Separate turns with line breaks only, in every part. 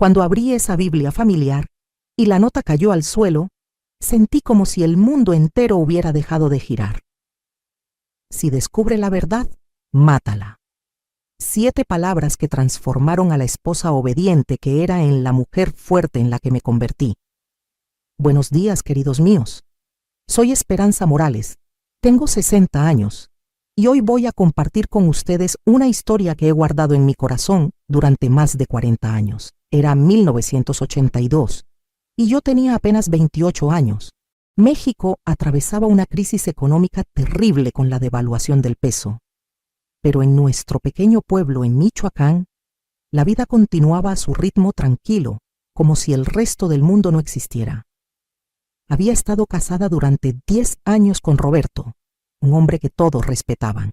Cuando abrí esa Biblia familiar y la nota cayó al suelo, sentí como si el mundo entero hubiera dejado de girar. Si descubre la verdad, mátala. 7 palabras que transformaron a la esposa obediente que era en la mujer fuerte en la que me convertí. Buenos días, queridos míos. Soy Esperanza Morales. Tengo 60 años y hoy voy a compartir con ustedes una historia que he guardado en mi corazón durante más de 40 años. Era 1982 y yo tenía apenas 28 años. México atravesaba una crisis económica terrible con la devaluación del peso. Pero en nuestro pequeño pueblo en Michoacán, la vida continuaba a su ritmo tranquilo, como si el resto del mundo no existiera. Había estado casada durante 10 años con Roberto, un hombre que todos respetaban.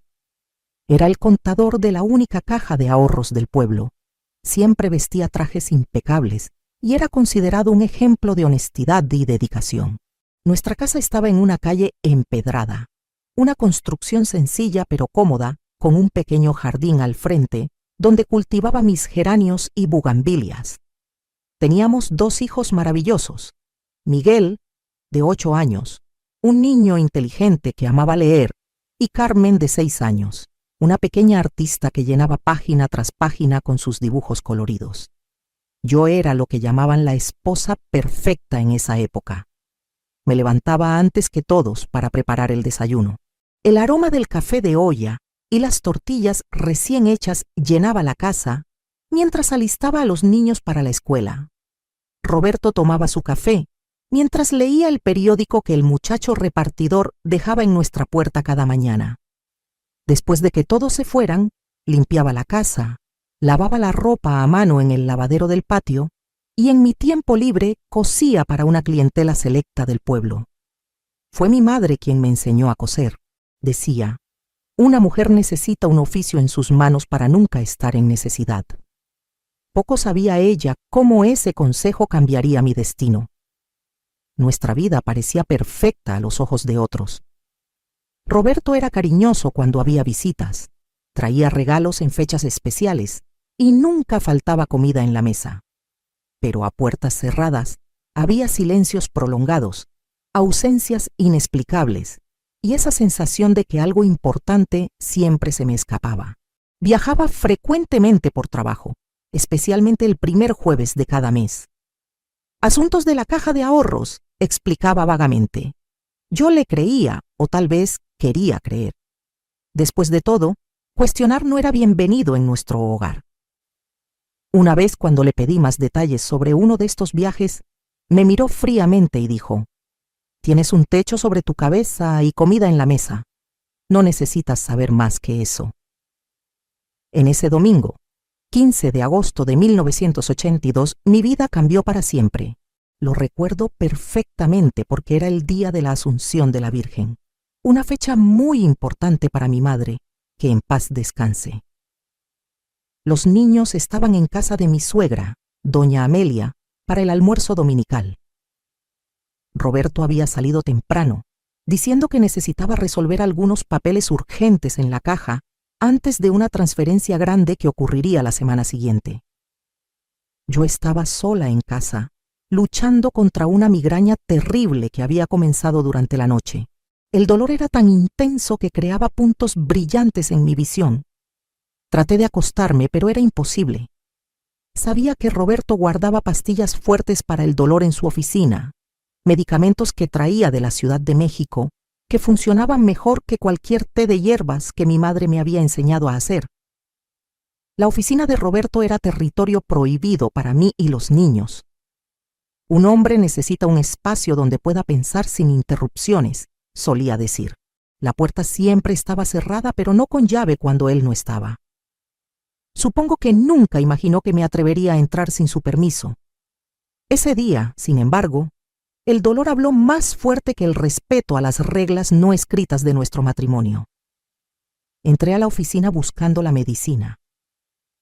Era el contador de la única caja de ahorros del pueblo. Siempre vestía trajes impecables y era considerado un ejemplo de honestidad y dedicación. Nuestra casa estaba en una calle empedrada, una construcción sencilla pero cómoda, con un pequeño jardín al frente, donde cultivaba mis geranios y bugambilias. Teníamos 2 hijos maravillosos, Miguel, de 8 años, un niño inteligente que amaba leer, y Carmen, de 6 años, una pequeña artista que llenaba página tras página con sus dibujos coloridos. Yo era lo que llamaban la esposa perfecta en esa época. Me levantaba antes que todos para preparar el desayuno. El aroma del café de olla y las tortillas recién hechas llenaba la casa, mientras alistaba a los niños para la escuela. Roberto tomaba su café, mientras leía el periódico que el muchacho repartidor dejaba en nuestra puerta cada mañana. Después de que todos se fueran, limpiaba la casa, lavaba la ropa a mano en el lavadero del patio y en mi tiempo libre cosía para una clientela selecta del pueblo. Fue mi madre quien me enseñó a coser. Decía, una mujer necesita un oficio en sus manos para nunca estar en necesidad. Poco sabía ella cómo ese consejo cambiaría mi destino. Nuestra vida parecía perfecta a los ojos de otros. Roberto era cariñoso cuando había visitas, traía regalos en fechas especiales y nunca faltaba comida en la mesa. Pero a puertas cerradas había silencios prolongados, ausencias inexplicables y esa sensación de que algo importante siempre se me escapaba. Viajaba frecuentemente por trabajo, especialmente el primer jueves de cada mes. Asuntos de la caja de ahorros, explicaba vagamente. Yo le creía, o tal vez quería creer. Después de todo, cuestionar no era bienvenido en nuestro hogar. Una vez, cuando le pedí más detalles sobre uno de estos viajes, me miró fríamente y dijo, «Tienes un techo sobre tu cabeza y comida en la mesa. No necesitas saber más que eso». En ese domingo, 15 de agosto de 1982, mi vida cambió para siempre. Lo recuerdo perfectamente porque era el día de la Asunción de la Virgen, una fecha muy importante para mi madre, que en paz descanse. Los niños estaban en casa de mi suegra, doña Amelia, para el almuerzo dominical. Roberto había salido temprano, diciendo que necesitaba resolver algunos papeles urgentes en la caja antes de una transferencia grande que ocurriría la semana siguiente. Yo estaba sola en casa, luchando contra una migraña terrible que había comenzado durante la noche. El dolor era tan intenso que creaba puntos brillantes en mi visión. Traté de acostarme, pero era imposible. Sabía que Roberto guardaba pastillas fuertes para el dolor en su oficina, medicamentos que traía de la Ciudad de México, que funcionaban mejor que cualquier té de hierbas que mi madre me había enseñado a hacer. La oficina de Roberto era territorio prohibido para mí y los niños. Un hombre necesita un espacio donde pueda pensar sin interrupciones, solía decir. La puerta siempre estaba cerrada, pero no con llave cuando él no estaba. Supongo que nunca imaginó que me atrevería a entrar sin su permiso. Ese día, sin embargo, el dolor habló más fuerte que el respeto a las reglas no escritas de nuestro matrimonio. Entré a la oficina buscando la medicina.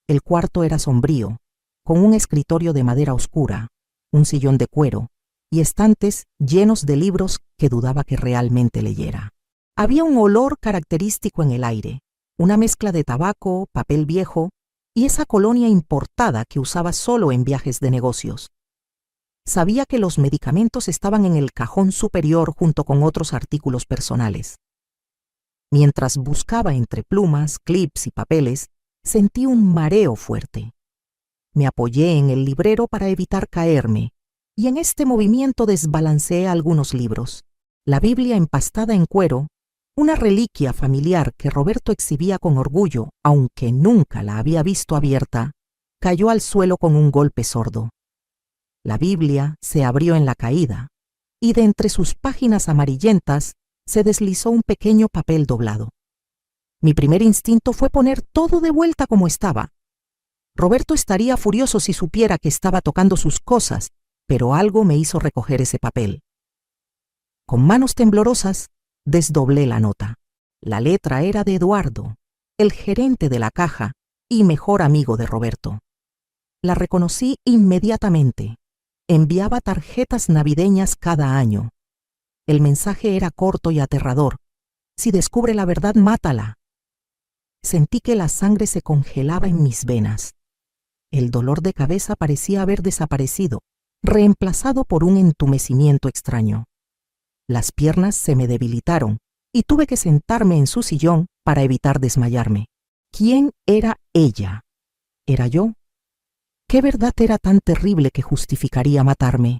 El cuarto era sombrío, con un escritorio de madera oscura, un sillón de cuero y estantes llenos de libros que dudaba que realmente leyera. Había un olor característico en el aire, una mezcla de tabaco, papel viejo y esa colonia importada que usaba solo en viajes de negocios. Sabía que los medicamentos estaban en el cajón superior junto con otros artículos personales. Mientras buscaba entre plumas, clips y papeles, sentí un mareo fuerte. Me apoyé en el librero para evitar caerme, y en este movimiento desbalanceé algunos libros. La Biblia empastada en cuero, una reliquia familiar que Roberto exhibía con orgullo, aunque nunca la había visto abierta, cayó al suelo con un golpe sordo. La Biblia se abrió en la caída, y de entre sus páginas amarillentas se deslizó un pequeño papel doblado. Mi primer instinto fue poner todo de vuelta como estaba. Roberto estaría furioso si supiera que estaba tocando sus cosas, pero algo me hizo recoger ese papel. Con manos temblorosas, desdoblé la nota. La letra era de Eduardo, el gerente de la caja y mejor amigo de Roberto. La reconocí inmediatamente. Enviaba tarjetas navideñas cada año. El mensaje era corto y aterrador. Si descubre la verdad, mátala. Sentí que la sangre se congelaba en mis venas. El dolor de cabeza parecía haber desaparecido, reemplazado por un entumecimiento extraño. Las piernas se me debilitaron y tuve que sentarme en su sillón para evitar desmayarme. ¿Quién era ella? ¿Era yo? ¿Qué verdad era tan terrible que justificaría matarme?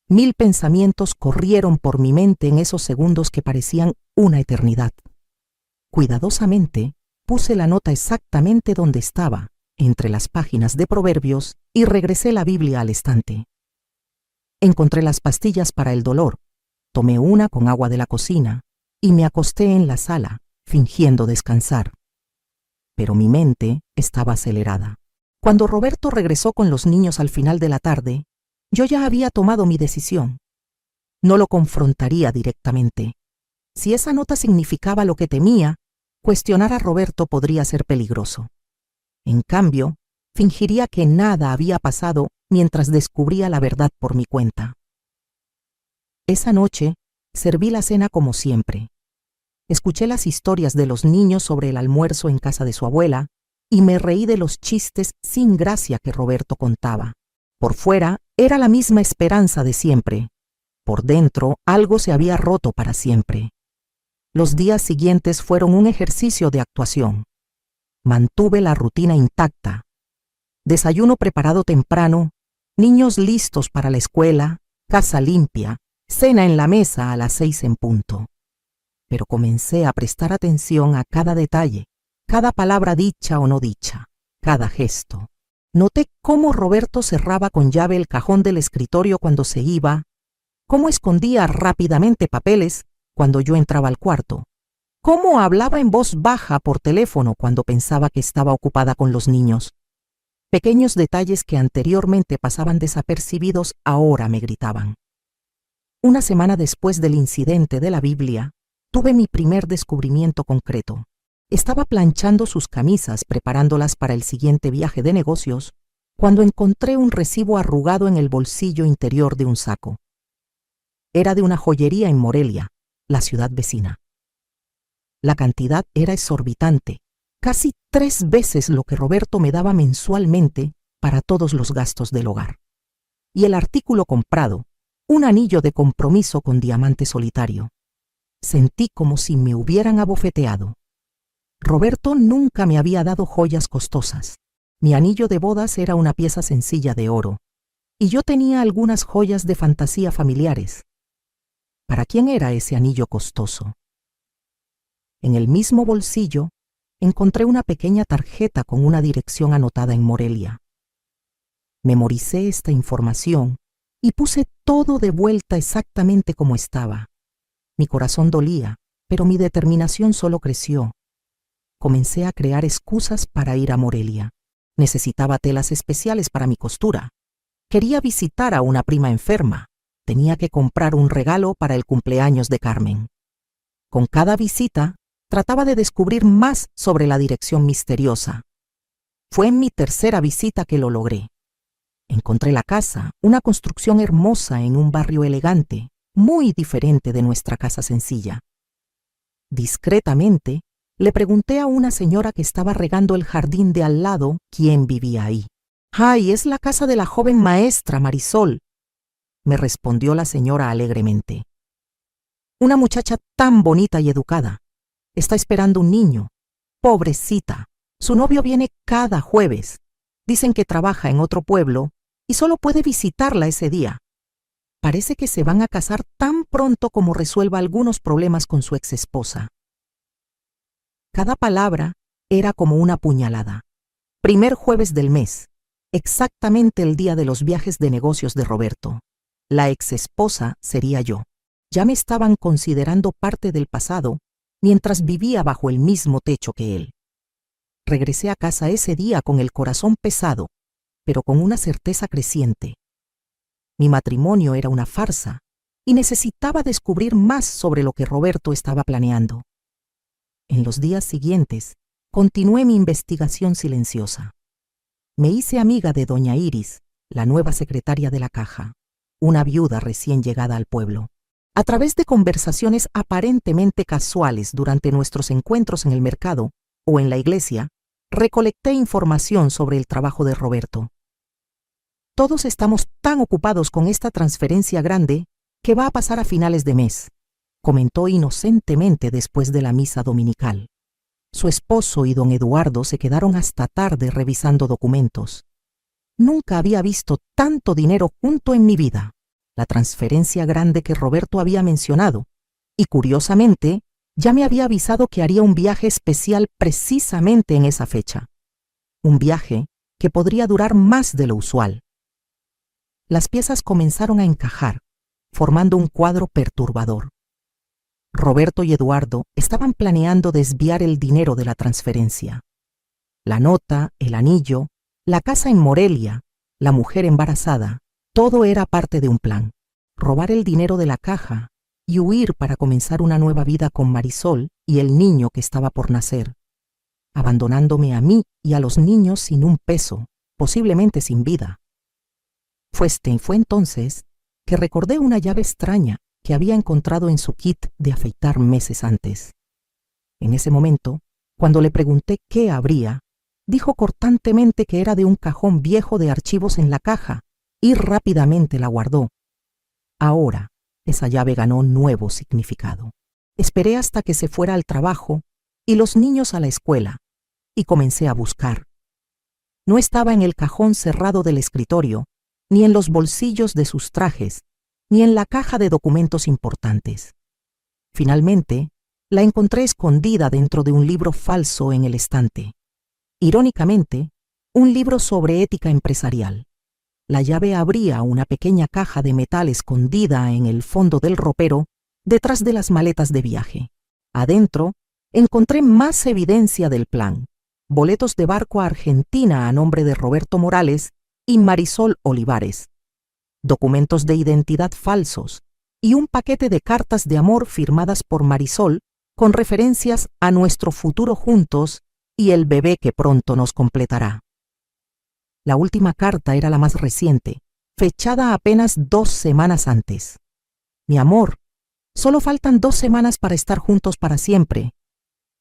1000 pensamientos corrieron por mi mente en esos segundos que parecían una eternidad. Cuidadosamente puse la nota exactamente donde estaba, entre las páginas de Proverbios, y regresé la Biblia al estante. Encontré las pastillas para el dolor, tomé una con agua de la cocina y me acosté en la sala, fingiendo descansar. Pero mi mente estaba acelerada. Cuando Roberto regresó con los niños al final de la tarde, yo ya había tomado mi decisión. No lo confrontaría directamente. Si esa nota significaba lo que temía, cuestionar a Roberto podría ser peligroso. En cambio, fingiría que nada había pasado mientras descubría la verdad por mi cuenta. Esa noche, serví la cena como siempre. Escuché las historias de los niños sobre el almuerzo en casa de su abuela y me reí de los chistes sin gracia que Roberto contaba. Por fuera, era la misma esperanza de siempre. Por dentro, algo se había roto para siempre. Los días siguientes fueron un ejercicio de actuación. Mantuve la rutina intacta. Desayuno preparado temprano, niños listos para la escuela, casa limpia, cena en la mesa a las 6 en punto. Pero comencé a prestar atención a cada detalle, cada palabra dicha o no dicha, cada gesto. Noté cómo Roberto cerraba con llave el cajón del escritorio cuando se iba, cómo escondía rápidamente papeles cuando yo entraba al cuarto, cómo hablaba en voz baja por teléfono cuando pensaba que estaba ocupada con los niños. Pequeños detalles que anteriormente pasaban desapercibidos ahora me gritaban. Una semana después del incidente de la Biblia, tuve mi primer descubrimiento concreto. Estaba planchando sus camisas preparándolas para el siguiente viaje de negocios cuando encontré un recibo arrugado en el bolsillo interior de un saco. Era de una joyería en Morelia, la ciudad vecina. La cantidad era exorbitante, casi 3 veces lo que Roberto me daba mensualmente para todos los gastos del hogar. Y el artículo comprado, un anillo de compromiso con diamante solitario. Sentí como si me hubieran abofeteado. Roberto nunca me había dado joyas costosas. Mi anillo de bodas era una pieza sencilla de oro, y yo tenía algunas joyas de fantasía familiares. ¿Para quién era ese anillo costoso? En el mismo bolsillo encontré una pequeña tarjeta con una dirección anotada en Morelia. Memoricé esta información y puse todo de vuelta exactamente como estaba. Mi corazón dolía, pero mi determinación solo creció. Comencé a crear excusas para ir a Morelia. Necesitaba telas especiales para mi costura. Quería visitar a una prima enferma. Tenía que comprar un regalo para el cumpleaños de Carmen. Con cada visita, trataba de descubrir más sobre la dirección misteriosa. Fue en mi tercera visita que lo logré. Encontré la casa, una construcción hermosa en un barrio elegante, muy diferente de nuestra casa sencilla. Discretamente, Le pregunté a una señora que estaba regando el jardín de al lado quién vivía ahí. «Ay, es la casa de la joven maestra Marisol», me respondió la señora alegremente. «Una muchacha tan bonita y educada. Está esperando un niño. Pobrecita. Su novio viene cada jueves. Dicen que trabaja en otro pueblo y solo puede visitarla ese día. Parece que se van a casar tan pronto como resuelva algunos problemas con su exesposa». Cada palabra era como una puñalada. Primer jueves del mes, exactamente el día de los viajes de negocios de Roberto. La exesposa sería yo. Ya me estaban considerando parte del pasado mientras vivía bajo el mismo techo que él. Regresé a casa ese día con el corazón pesado, pero con una certeza creciente. Mi matrimonio era una farsa y necesitaba descubrir más sobre lo que Roberto estaba planeando. En los días siguientes, continué mi investigación silenciosa. Me hice amiga de doña Iris, la nueva secretaria de la caja, una viuda recién llegada al pueblo. A través de conversaciones aparentemente casuales durante nuestros encuentros en el mercado o en la iglesia, recolecté información sobre el trabajo de Roberto. «Todos estamos tan ocupados con esta transferencia grande que va a pasar a finales de mes», comentó inocentemente después de la misa dominical. Su esposo y don Eduardo se quedaron hasta tarde revisando documentos. Nunca había visto tanto dinero junto en mi vida. La transferencia grande que Roberto había mencionado, y curiosamente, ya me había avisado que haría un viaje especial precisamente en esa fecha. Un viaje que podría durar más de lo usual. Las piezas comenzaron a encajar, formando un cuadro perturbador. Roberto y Eduardo estaban planeando desviar el dinero de la transferencia. La nota, el anillo, la casa en Morelia, la mujer embarazada, todo era parte de un plan. Robar el dinero de la caja y huir para comenzar una nueva vida con Marisol y el niño que estaba por nacer, abandonándome a mí y a los niños sin un peso, posiblemente sin vida. Fue entonces que recordé una llave extraña que había encontrado en su kit de afeitar meses antes. En ese momento, cuando le pregunté qué habría, dijo cortantemente que era de un cajón viejo de archivos en la caja y rápidamente la guardó. Ahora, esa llave ganó nuevo significado. Esperé hasta que se fuera al trabajo y los niños a la escuela, y comencé a buscar. No estaba en el cajón cerrado del escritorio, ni en los bolsillos de sus trajes, ni en la caja de documentos importantes. Finalmente, la encontré escondida dentro de un libro falso en el estante. Irónicamente, un libro sobre ética empresarial. La llave abría una pequeña caja de metal escondida en el fondo del ropero, detrás de las maletas de viaje. Adentro, encontré más evidencia del plan: boletos de barco a Argentina a nombre de Roberto Morales y Marisol Olivares, documentos de identidad falsos y un paquete de cartas de amor firmadas por Marisol con referencias a nuestro futuro juntos y el bebé que pronto nos completará. La última carta era la más reciente, fechada apenas 2 semanas antes. «Mi amor, solo faltan 2 semanas para estar juntos para siempre.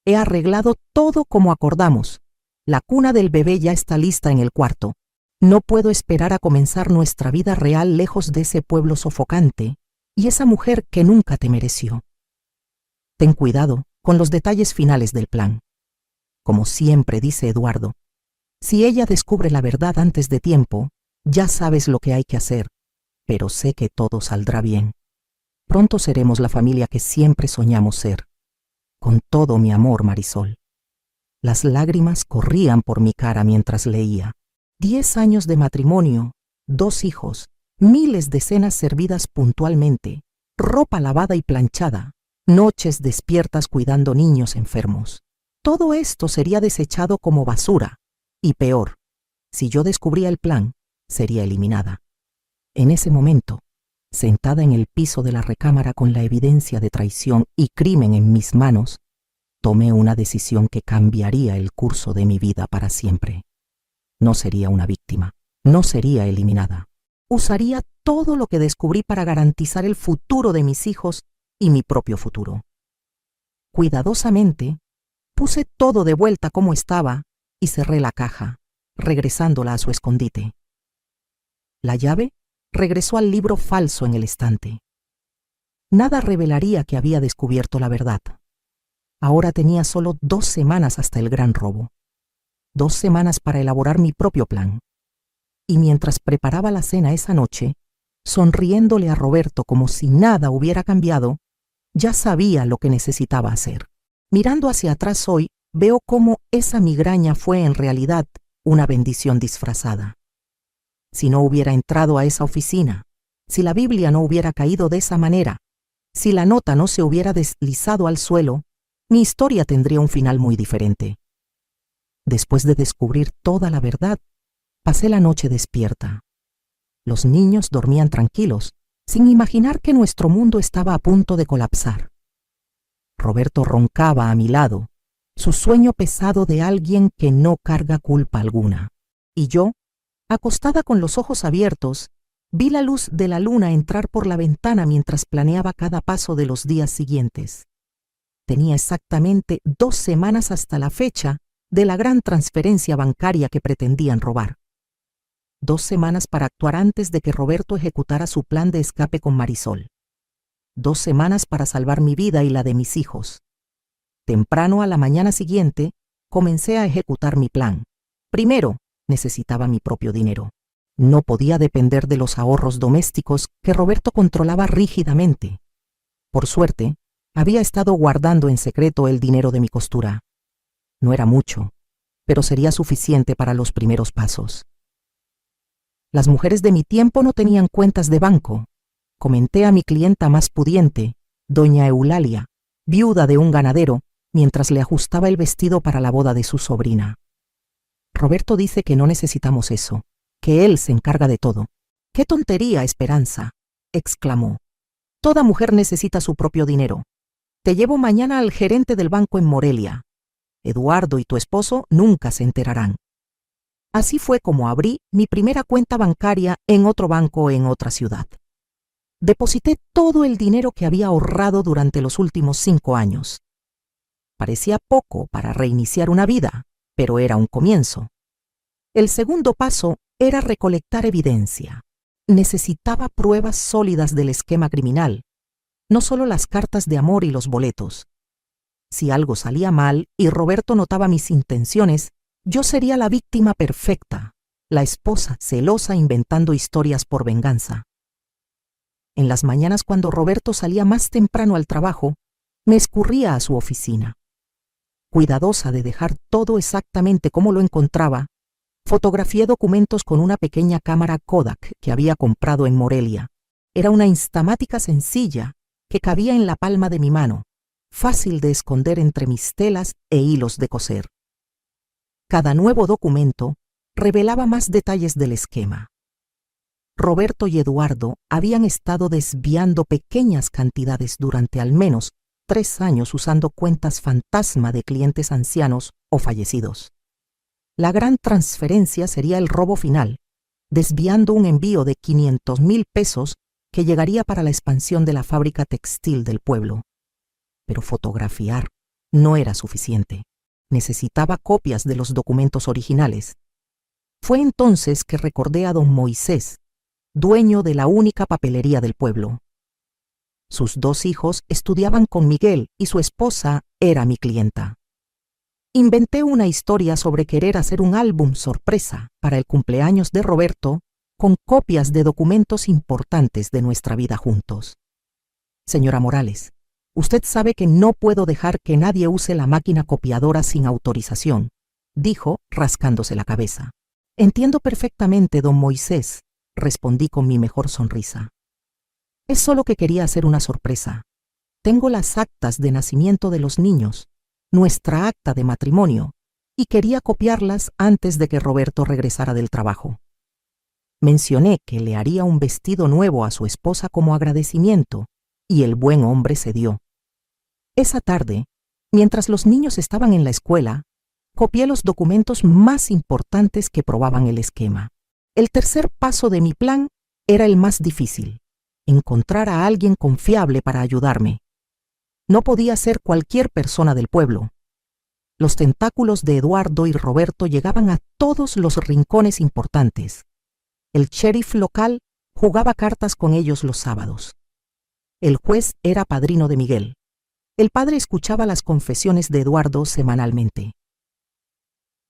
He arreglado todo como acordamos. La cuna del bebé ya está lista en el cuarto. No puedo esperar a comenzar nuestra vida real lejos de ese pueblo sofocante y esa mujer que nunca te mereció. Ten cuidado con los detalles finales del plan. Como siempre dice Eduardo, si ella descubre la verdad antes de tiempo, ya sabes lo que hay que hacer, pero sé que todo saldrá bien. Pronto seremos la familia que siempre soñamos ser. Con todo mi amor, Marisol». Las lágrimas corrían por mi cara mientras leía. 10 años de matrimonio, 2 hijos, miles de cenas servidas puntualmente, ropa lavada y planchada, noches despiertas cuidando niños enfermos. Todo esto sería desechado como basura, y peor, si yo descubría el plan, sería eliminada. En ese momento, sentada en el piso de la recámara con la evidencia de traición y crimen en mis manos, tomé una decisión que cambiaría el curso de mi vida para siempre. No sería una víctima, no sería eliminada. Usaría todo lo que descubrí para garantizar el futuro de mis hijos y mi propio futuro. Cuidadosamente, Puse todo de vuelta como estaba y cerré la caja, regresándola a su escondite. La llave regresó al libro falso en el estante. Nada revelaría que había descubierto la verdad. Ahora tenía solo 2 semanas hasta el gran robo. 2 semanas para elaborar mi propio plan. Y mientras preparaba la cena esa noche, sonriéndole a Roberto como si nada hubiera cambiado, ya sabía lo que necesitaba hacer. Mirando hacia atrás hoy, veo cómo esa migraña fue en realidad una bendición disfrazada. Si no hubiera entrado a esa oficina, si la Biblia no hubiera caído de esa manera, si la nota no se hubiera deslizado al suelo, mi historia tendría un final muy diferente. Después de descubrir toda la verdad, pasé la noche despierta. Los niños dormían tranquilos, sin imaginar que nuestro mundo estaba a punto de colapsar. Roberto roncaba a mi lado, su sueño pesado de alguien que no carga culpa alguna. Y yo, acostada con los ojos abiertos, vi la luz de la luna entrar por la ventana mientras planeaba cada paso de los días siguientes. Tenía exactamente 2 semanas hasta la fecha de la gran transferencia bancaria que pretendían robar. 2 semanas para actuar antes de que Roberto ejecutara su plan de escape con Marisol. 2 semanas para salvar mi vida y la de mis hijos. Temprano a la mañana siguiente, comencé a ejecutar mi plan. Primero, necesitaba mi propio dinero. No podía depender de los ahorros domésticos que Roberto controlaba rígidamente. Por suerte, había estado guardando en secreto el dinero de mi costura. No era mucho, pero sería suficiente para los primeros pasos. Las mujeres de mi tiempo no tenían cuentas de banco. Comenté a mi clienta más pudiente, doña Eulalia, viuda de un ganadero, mientras le ajustaba el vestido para la boda de su sobrina. Roberto dice que no necesitamos eso, que él se encarga de todo. ¡Qué tontería, Esperanza!, exclamó. Toda mujer necesita su propio dinero. Te llevo mañana al gerente del banco en Morelia. Eduardo y tu esposo nunca se enterarán. Así fue como abrí mi primera cuenta bancaria en otro banco en otra ciudad. Deposité todo el dinero que había ahorrado durante los últimos 5 años. Parecía poco para reiniciar una vida, pero era un comienzo. El segundo paso era recolectar evidencia. Necesitaba pruebas sólidas del esquema criminal, no solo las cartas de amor y los boletos. Si algo salía mal y Roberto notaba mis intenciones, yo sería la víctima perfecta, la esposa celosa inventando historias por venganza. En las mañanas, cuando Roberto salía más temprano al trabajo, me escurría a su oficina. Cuidadosa de dejar todo exactamente como lo encontraba, fotografié documentos con una pequeña cámara Kodak que había comprado en Morelia. Era una instamática sencilla que cabía en la palma de mi mano, fácil de esconder entre mis telas e hilos de coser. Cada nuevo documento revelaba más detalles del esquema. Roberto y Eduardo habían estado desviando pequeñas cantidades durante al menos 3 años usando cuentas fantasma de clientes ancianos o fallecidos. La gran transferencia sería el robo final, desviando un envío de 500,000 pesos que llegaría para la expansión de la fábrica textil del pueblo. Pero fotografiar no era suficiente. Necesitaba copias de los documentos originales. Fue entonces que recordé a don Moisés, dueño de la única papelería del pueblo. Sus 2 hijos estudiaban con Miguel y su esposa era mi clienta. Inventé una historia sobre querer hacer un álbum sorpresa para el cumpleaños de Roberto con copias de documentos importantes de nuestra vida juntos. Señora Morales, usted sabe que no puedo dejar que nadie use la máquina copiadora sin autorización, dijo rascándose la cabeza. Entiendo perfectamente, don Moisés, respondí con mi mejor sonrisa. Es solo que quería hacer una sorpresa. Tengo las actas de nacimiento de los niños, nuestra acta de matrimonio, y quería copiarlas antes de que Roberto regresara del trabajo. Mencioné que le haría un vestido nuevo a su esposa como agradecimiento, y el buen hombre cedió. Esa tarde, mientras los niños estaban en la escuela, copié los documentos más importantes que probaban el esquema. El tercer paso de mi plan era el más difícil: encontrar a alguien confiable para ayudarme. No podía ser cualquier persona del pueblo. Los tentáculos de Eduardo y Roberto llegaban a todos los rincones importantes. El sheriff local jugaba cartas con ellos los sábados. El juez era padrino de Miguel. El padre escuchaba las confesiones de Eduardo semanalmente.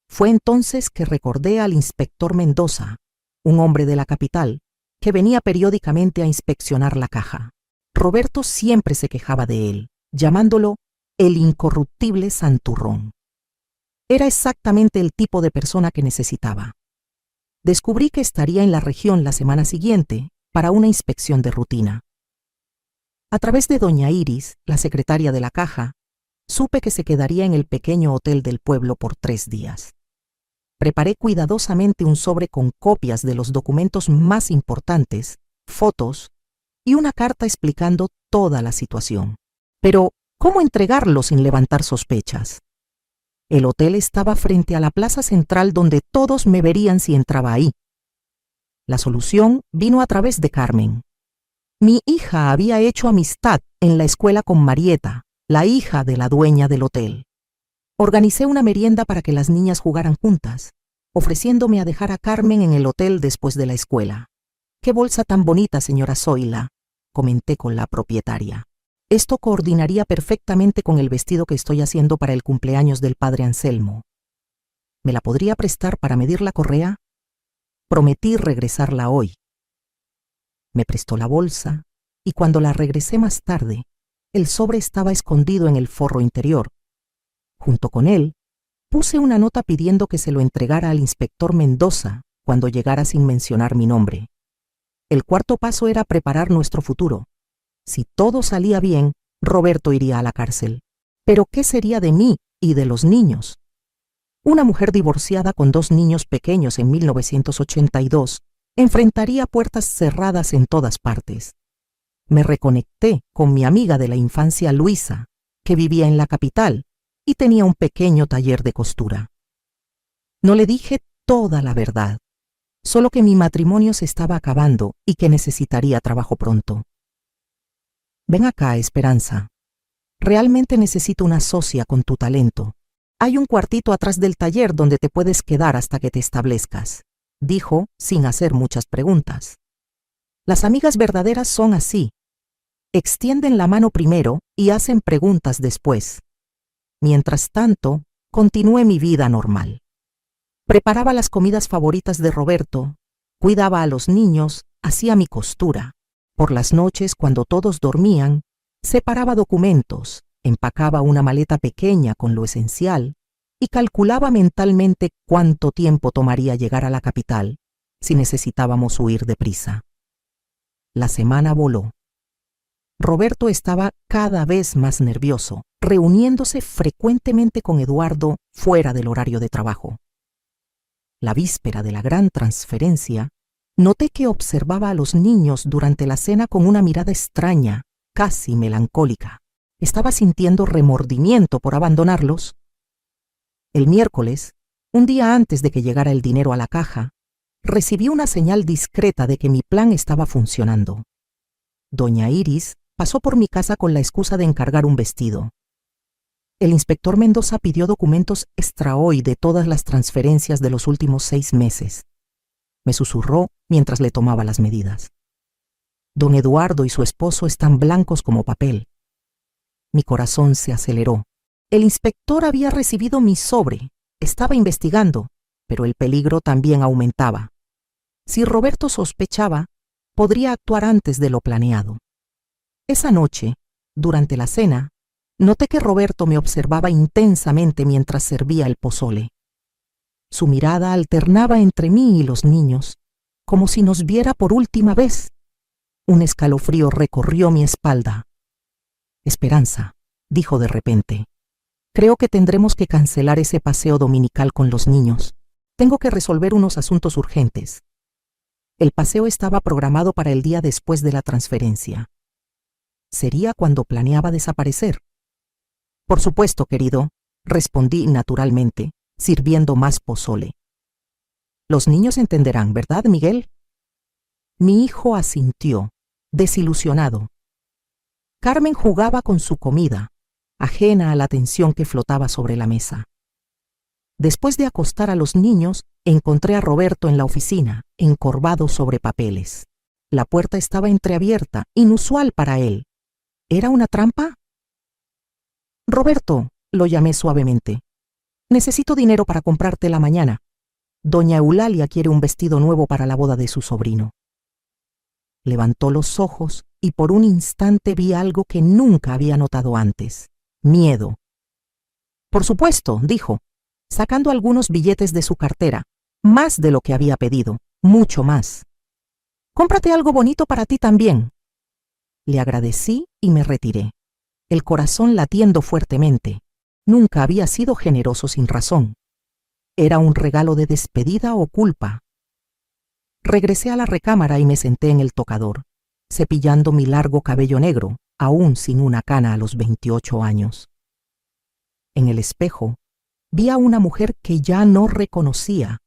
Fue entonces que recordé al inspector Mendoza, un hombre de la capital, que venía periódicamente a inspeccionar la caja. Roberto siempre se quejaba de él, llamándolo el incorruptible santurrón. Era exactamente el tipo de persona que necesitaba. Descubrí que estaría en la región la semana siguiente para una inspección de rutina. A través de doña Iris, la secretaria de la caja, supe que se quedaría en el pequeño hotel del pueblo por 3 días. Preparé cuidadosamente un sobre con copias de los documentos más importantes, fotos y una carta explicando toda la situación. Pero, ¿cómo entregarlo sin levantar sospechas? El hotel estaba frente a la plaza central donde todos me verían si entraba ahí. La solución vino a través de Carmen. Mi hija había hecho amistad en la escuela con Marieta, la hija de la dueña del hotel. Organicé una merienda para que las niñas jugaran juntas, ofreciéndome a dejar a Carmen en el hotel después de la escuela. «¡Qué bolsa tan bonita, señora Zoila!», comenté con la propietaria. «Esto coordinaría perfectamente con el vestido que estoy haciendo para el cumpleaños del padre Anselmo. ¿Me la podría prestar para medir la correa? Prometí regresarla hoy». Me prestó la bolsa y cuando la regresé más tarde, el sobre estaba escondido en el forro interior. Junto con él, puse una nota pidiendo que se lo entregara al inspector Mendoza cuando llegara sin mencionar mi nombre. El cuarto paso era preparar nuestro futuro. Si todo salía bien, Roberto iría a la cárcel. Pero ¿qué sería de mí y de los niños? Una mujer divorciada con 2 niños pequeños en 1982 enfrentaría puertas cerradas en todas partes. Me reconecté con mi amiga de la infancia Luisa, que vivía en la capital y tenía un pequeño taller de costura. No le dije toda la verdad, solo que mi matrimonio se estaba acabando y que necesitaría trabajo pronto. «Ven acá, Esperanza. Realmente necesito una socia con tu talento. Hay un cuartito atrás del taller donde te puedes quedar hasta que te establezcas», dijo sin hacer muchas preguntas. Las amigas verdaderas son así. Extienden la mano primero y hacen preguntas después. Mientras tanto, continué mi vida normal. Preparaba las comidas favoritas de Roberto, cuidaba a los niños, hacía mi costura. Por las noches, cuando todos dormían, separaba documentos, empacaba una maleta pequeña con lo esencial y calculaba mentalmente cuánto tiempo tomaría llegar a la capital si necesitábamos huir deprisa. La semana voló. Roberto estaba cada vez más nervioso, reuniéndose frecuentemente con Eduardo fuera del horario de trabajo. La víspera de la gran transferencia, noté que observaba a los niños durante la cena con una mirada extraña, casi melancólica. ¿Estaba sintiendo remordimiento por abandonarlos? El miércoles, un día antes de que llegara el dinero a la caja, recibí una señal discreta de que mi plan estaba funcionando. Doña Iris pasó por mi casa con la excusa de encargar un vestido. El inspector Mendoza pidió documentos extra hoy de todas las transferencias de los últimos 6 meses. Me susurró mientras le tomaba las medidas. Don Eduardo y su esposo están blancos como papel. Mi corazón se aceleró. El inspector había recibido mi sobre, estaba investigando, pero el peligro también aumentaba. Si Roberto sospechaba, podría actuar antes de lo planeado. Esa noche, durante la cena, noté que Roberto me observaba intensamente mientras servía el pozole. Su mirada alternaba entre mí y los niños, como si nos viera por última vez. Un escalofrío recorrió mi espalda. «Esperanza», dijo de repente, «creo que tendremos que cancelar ese paseo dominical con los niños. Tengo que resolver unos asuntos urgentes». El paseo estaba programado para el día después de la transferencia. Sería cuando planeaba desaparecer. «Por supuesto, querido», respondí naturalmente, sirviendo más pozole. «Los niños entenderán, ¿verdad, Miguel?» Mi hijo asintió, desilusionado. Carmen jugaba con su comida, ajena a la tensión que flotaba sobre la mesa. Después de acostar a los niños, encontré a Roberto en la oficina, encorvado sobre papeles. La puerta estaba entreabierta, inusual para él. ¿Era una trampa? Roberto, lo llamé suavemente. Necesito dinero para comprarte la mañana. Doña Eulalia quiere un vestido nuevo para la boda de su sobrino. Levantó los ojos y por un instante vi algo que nunca había notado antes: miedo. Por supuesto, dijo, sacando algunos billetes de su cartera, más de lo que había pedido, mucho más. Cómprate algo bonito para ti también. Le agradecí y me retiré, el corazón latiendo fuertemente. Nunca había sido generoso sin razón. ¿Era un regalo de despedida o culpa? Regresé a la recámara y me senté en el tocador, cepillando mi largo cabello negro, aún sin una cana a los 28 años. En el espejo, vi a una mujer que ya no reconocía.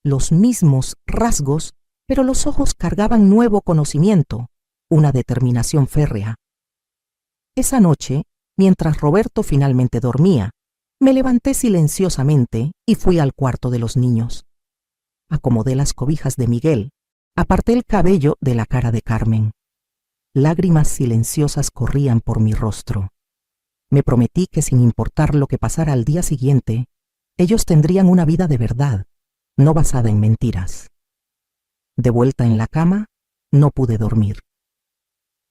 Los mismos rasgos, pero los ojos cargaban nuevo conocimiento, una determinación férrea. Esa noche, mientras Roberto finalmente dormía, me levanté silenciosamente y fui al cuarto de los niños. Acomodé las cobijas de Miguel, aparté el cabello de la cara de Carmen. Lágrimas silenciosas corrían por mi rostro. Me prometí que sin importar lo que pasara al día siguiente, ellos tendrían una vida de verdad, no basada en mentiras. De vuelta en la cama, no pude dormir.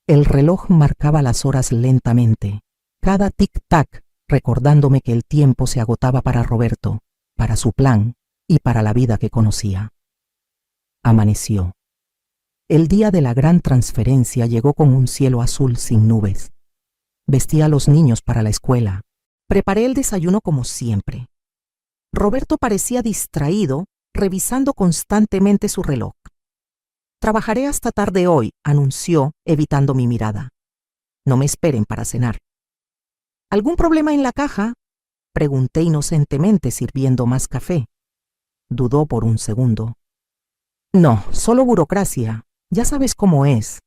El reloj marcaba las horas lentamente, cada tic-tac recordándome que el tiempo se agotaba para Roberto, para su plan y para la vida que conocía. Amaneció. El día de la gran transferencia llegó con un cielo azul sin nubes. Vestí a los niños para la escuela. Preparé el desayuno como siempre. Roberto parecía distraído, revisando constantemente su reloj. Trabajaré hasta tarde hoy, anunció, evitando mi mirada. No me esperen para cenar. ¿Algún problema en la caja? Pregunté inocentemente, sirviendo más café. Dudó por un segundo. No, solo burocracia. Ya sabes cómo es.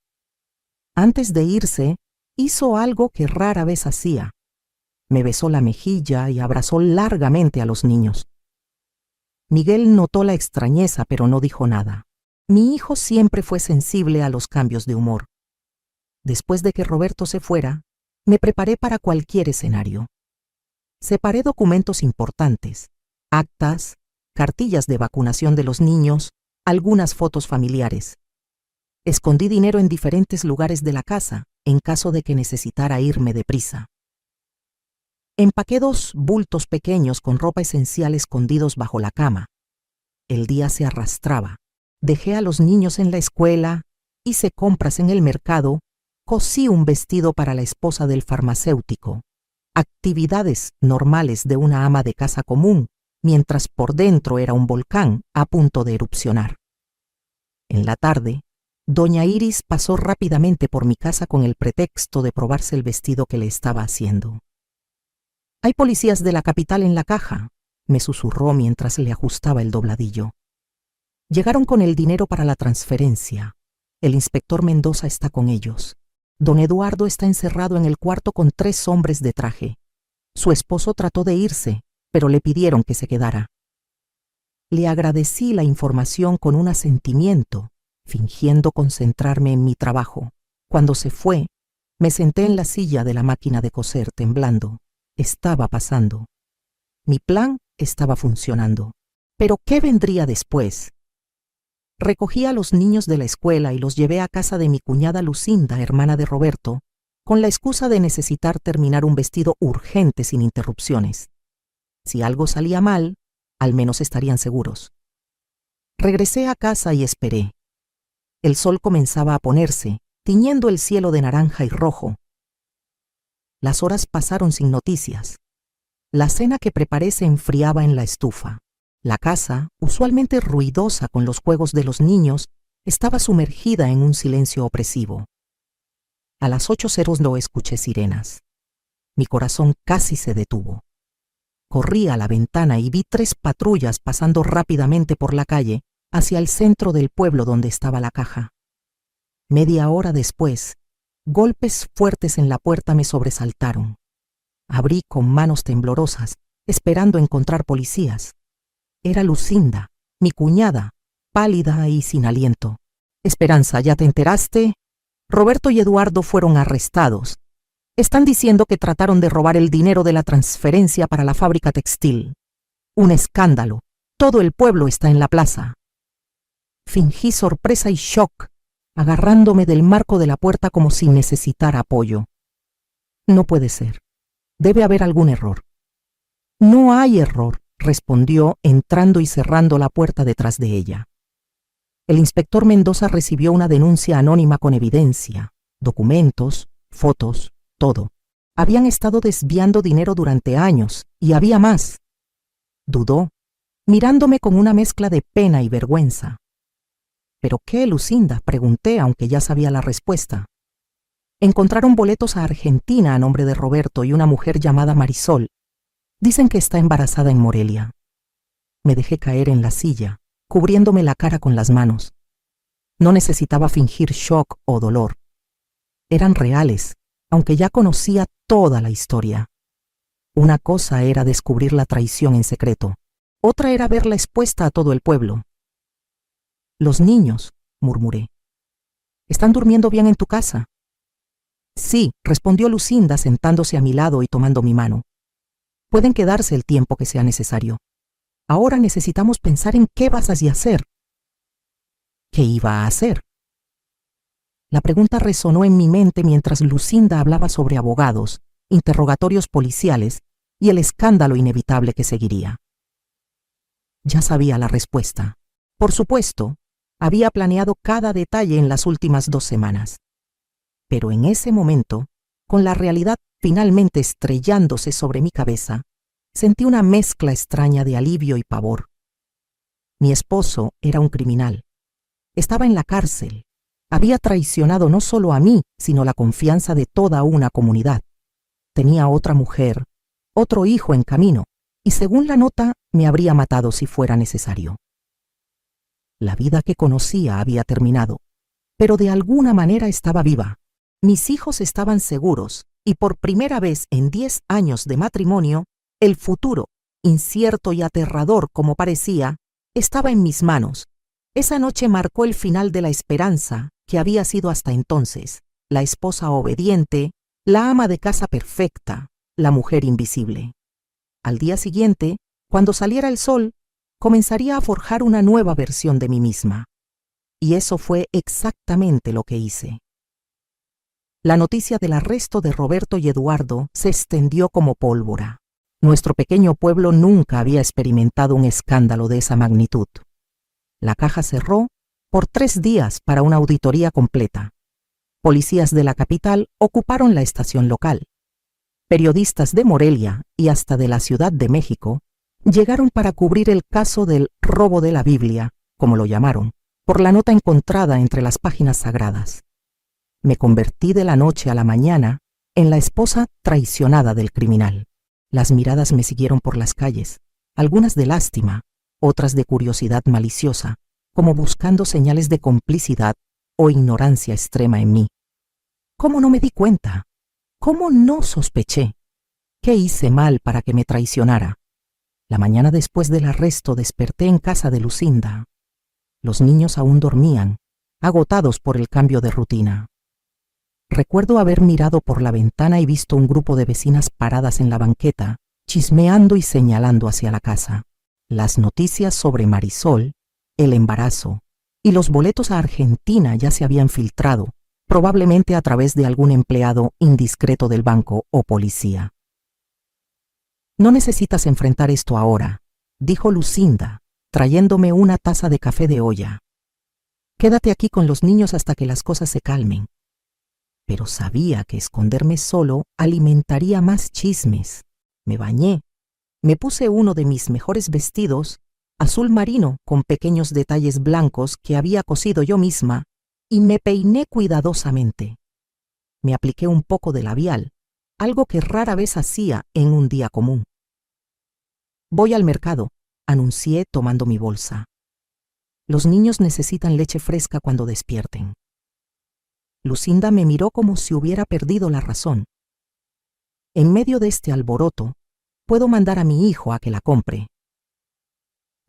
Antes de irse, hizo algo que rara vez hacía. Me besó la mejilla y abrazó largamente a los niños. Miguel notó la extrañeza, pero no dijo nada. Mi hijo siempre fue sensible a los cambios de humor. Después de que Roberto se fuera, me preparé para cualquier escenario. Separé documentos importantes, actas, cartillas de vacunación de los niños, algunas fotos familiares. Escondí dinero en diferentes lugares de la casa, en caso de que necesitara irme deprisa. Empaqué 2 bultos pequeños con ropa esencial escondidos bajo la cama. El día se arrastraba. Dejé a los niños en la escuela, hice compras en el mercado, cosí un vestido para la esposa del farmacéutico. Actividades normales de una ama de casa común, mientras por dentro era un volcán a punto de erupcionar. En la tarde, doña Iris pasó rápidamente por mi casa con el pretexto de probarse el vestido que le estaba haciendo. «Hay policías de la capital en la caja», me susurró mientras le ajustaba el dobladillo. Llegaron con el dinero para la transferencia. El inspector Mendoza está con ellos. Don Eduardo está encerrado en el cuarto con 3 hombres de traje. Su esposo trató de irse, pero le pidieron que se quedara. Le agradecí la información con un asentimiento, fingiendo concentrarme en mi trabajo. Cuando se fue, me senté en la silla de la máquina de coser temblando. Estaba pasando. Mi plan estaba funcionando. ¿Pero qué vendría después? Recogí a los niños de la escuela y los llevé a casa de mi cuñada Lucinda, hermana de Roberto, con la excusa de necesitar terminar un vestido urgente sin interrupciones. Si algo salía mal, al menos estarían seguros. Regresé a casa y esperé. El sol comenzaba a ponerse, tiñendo el cielo de naranja y rojo. Las horas pasaron sin noticias. La cena que preparé se enfriaba en la estufa. La casa, usualmente ruidosa con los juegos de los niños, estaba sumergida en un silencio opresivo. A las 8:00 escuché sirenas. Mi corazón casi se detuvo. Corrí a la ventana y vi 3 patrullas pasando rápidamente por la calle hacia el centro del pueblo donde estaba la caja. Media hora después, golpes fuertes en la puerta me sobresaltaron. Abrí con manos temblorosas, esperando encontrar policías. Era Lucinda, mi cuñada, pálida y sin aliento. Esperanza, ¿ya te enteraste? Roberto y Eduardo fueron arrestados. Están diciendo que trataron de robar el dinero de la transferencia para la fábrica textil. Un escándalo. Todo el pueblo está en la plaza. Fingí sorpresa y shock, agarrándome del marco de la puerta como si necesitara apoyo. No puede ser. Debe haber algún error. No hay error, respondió, entrando y cerrando la puerta detrás de ella. El inspector Mendoza recibió una denuncia anónima con evidencia, documentos, fotos, todo. Habían estado desviando dinero durante años, y había más. Dudó, mirándome con una mezcla de pena y vergüenza. ¿Pero qué, Lucinda?, pregunté, aunque ya sabía la respuesta. Encontraron boletos a Argentina a nombre de Roberto y una mujer llamada Marisol. Dicen que está embarazada en Morelia. Me dejé caer en la silla, cubriéndome la cara con las manos. No necesitaba fingir shock o dolor. Eran reales, aunque ya conocía toda la historia. Una cosa era descubrir la traición en secreto, otra era verla expuesta a todo el pueblo. Los niños, murmuré. ¿Están durmiendo bien en tu casa? Sí, respondió Lucinda sentándose a mi lado y tomando mi mano. Pueden quedarse el tiempo que sea necesario. Ahora necesitamos pensar en qué vas a hacer. ¿Qué iba a hacer? La pregunta resonó en mi mente mientras Lucinda hablaba sobre abogados, interrogatorios policiales y el escándalo inevitable que seguiría. Ya sabía la respuesta. Por supuesto, había planeado cada detalle en las últimas 2 semanas. Pero en ese momento, con la realidad finalmente estrellándose sobre mi cabeza, sentí una mezcla extraña de alivio y pavor. Mi esposo era un criminal. Estaba en la cárcel. Había traicionado no solo a mí, sino la confianza de toda una comunidad. Tenía otra mujer, otro hijo en camino, y según la nota, me habría matado si fuera necesario. La vida que conocía había terminado, pero de alguna manera estaba viva. Mis hijos estaban seguros, y por primera vez en 10 años de matrimonio, el futuro, incierto y aterrador como parecía, estaba en mis manos. Esa noche marcó el final de la esperanza que había sido hasta entonces, la esposa obediente, la ama de casa perfecta, la mujer invisible. Al día siguiente, cuando saliera el sol, comenzaría a forjar una nueva versión de mí misma. Y eso fue exactamente lo que hice. La noticia del arresto de Roberto y Eduardo se extendió como pólvora. Nuestro pequeño pueblo nunca había experimentado un escándalo de esa magnitud. La caja cerró por 3 días para una auditoría completa. Policías de la capital ocuparon la estación local. Periodistas de Morelia y hasta de la Ciudad de México llegaron para cubrir el caso del robo de la Biblia, como lo llamaron, por la nota encontrada entre las páginas sagradas. Me convertí de la noche a la mañana en la esposa traicionada del criminal. Las miradas me siguieron por las calles, algunas de lástima, otras de curiosidad maliciosa, como buscando señales de complicidad o ignorancia extrema en mí. ¿Cómo no me di cuenta? ¿Cómo no sospeché? ¿Qué hice mal para que me traicionara? La mañana después del arresto desperté en casa de Lucinda. Los niños aún dormían, agotados por el cambio de rutina. Recuerdo haber mirado por la ventana y visto un grupo de vecinas paradas en la banqueta, chismeando y señalando hacia la casa. Las noticias sobre Marisol, el embarazo y los boletos a Argentina ya se habían filtrado, probablemente a través de algún empleado indiscreto del banco o policía. No necesitas enfrentar esto ahora, dijo Lucinda, trayéndome una taza de café de olla. Quédate aquí con los niños hasta que las cosas se calmen. Pero sabía que esconderme solo alimentaría más chismes. Me bañé. Me puse uno de mis mejores vestidos, azul marino con pequeños detalles blancos que había cosido yo misma, y me peiné cuidadosamente. Me apliqué un poco de labial, algo que rara vez hacía en un día común. Voy al mercado, anuncié tomando mi bolsa. Los niños necesitan leche fresca cuando despierten. Lucinda me miró como si hubiera perdido la razón. En medio de este alboroto, puedo mandar a mi hijo a que la compre.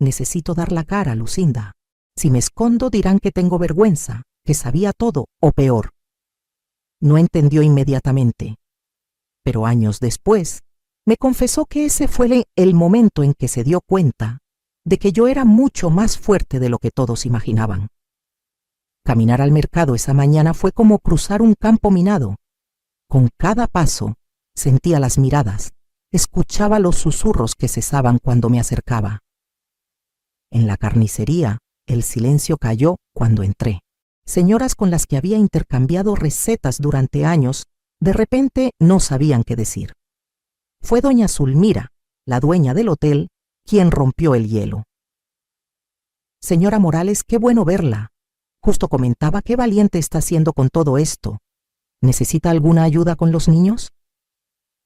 Necesito dar la cara, Lucinda. Si me escondo dirán que tengo vergüenza, que sabía todo, o peor. No entendió inmediatamente, pero años después me confesó que ese fue el momento en que se dio cuenta de que yo era mucho más fuerte de lo que todos imaginaban. Caminar al mercado esa mañana fue como cruzar un campo minado. Con cada paso sentía las miradas, escuchaba los susurros que cesaban cuando me acercaba. En la carnicería, el silencio cayó cuando entré. Señoras con las que había intercambiado recetas durante años, de repente no sabían qué decir. Fue doña Zulmira, la dueña del hotel, quien rompió el hielo. Señora Morales, qué bueno verla. Justo comentaba qué valiente está haciendo con todo esto. ¿Necesita alguna ayuda con los niños?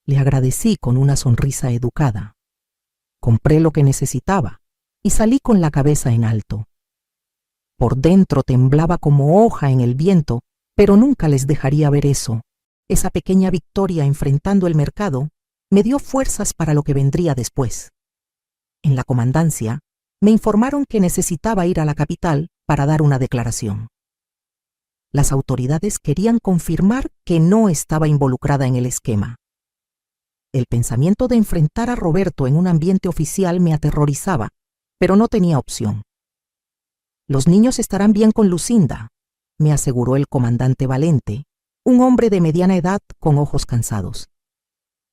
Le agradecí con una sonrisa educada. Compré lo que necesitaba y salí con la cabeza en alto. Por dentro temblaba como hoja en el viento, pero nunca les dejaría ver eso. Esa pequeña victoria enfrentando el mercado me dio fuerzas para lo que vendría después. En la comandancia, me informaron que necesitaba ir a la capital para dar una declaración. Las autoridades querían confirmar que no estaba involucrada en el esquema. El pensamiento de enfrentar a Roberto en un ambiente oficial me aterrorizaba, pero no tenía opción. Los niños estarán bien con Lucinda, me aseguró el comandante Valente, un hombre de mediana edad con ojos cansados.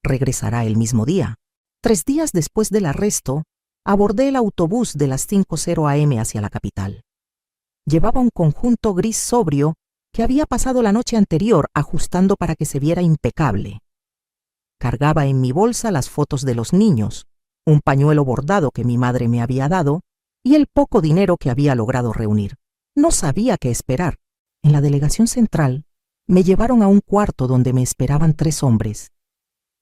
Regresará el mismo día. 3 días después del arresto, abordé el autobús de las 5:00 am hacia la capital. Llevaba un conjunto gris sobrio que había pasado la noche anterior ajustando para que se viera impecable. Cargaba en mi bolsa las fotos de los niños, un pañuelo bordado que mi madre me había dado y el poco dinero que había logrado reunir. No sabía qué esperar. En la delegación central me llevaron a un cuarto donde me esperaban 3 hombres.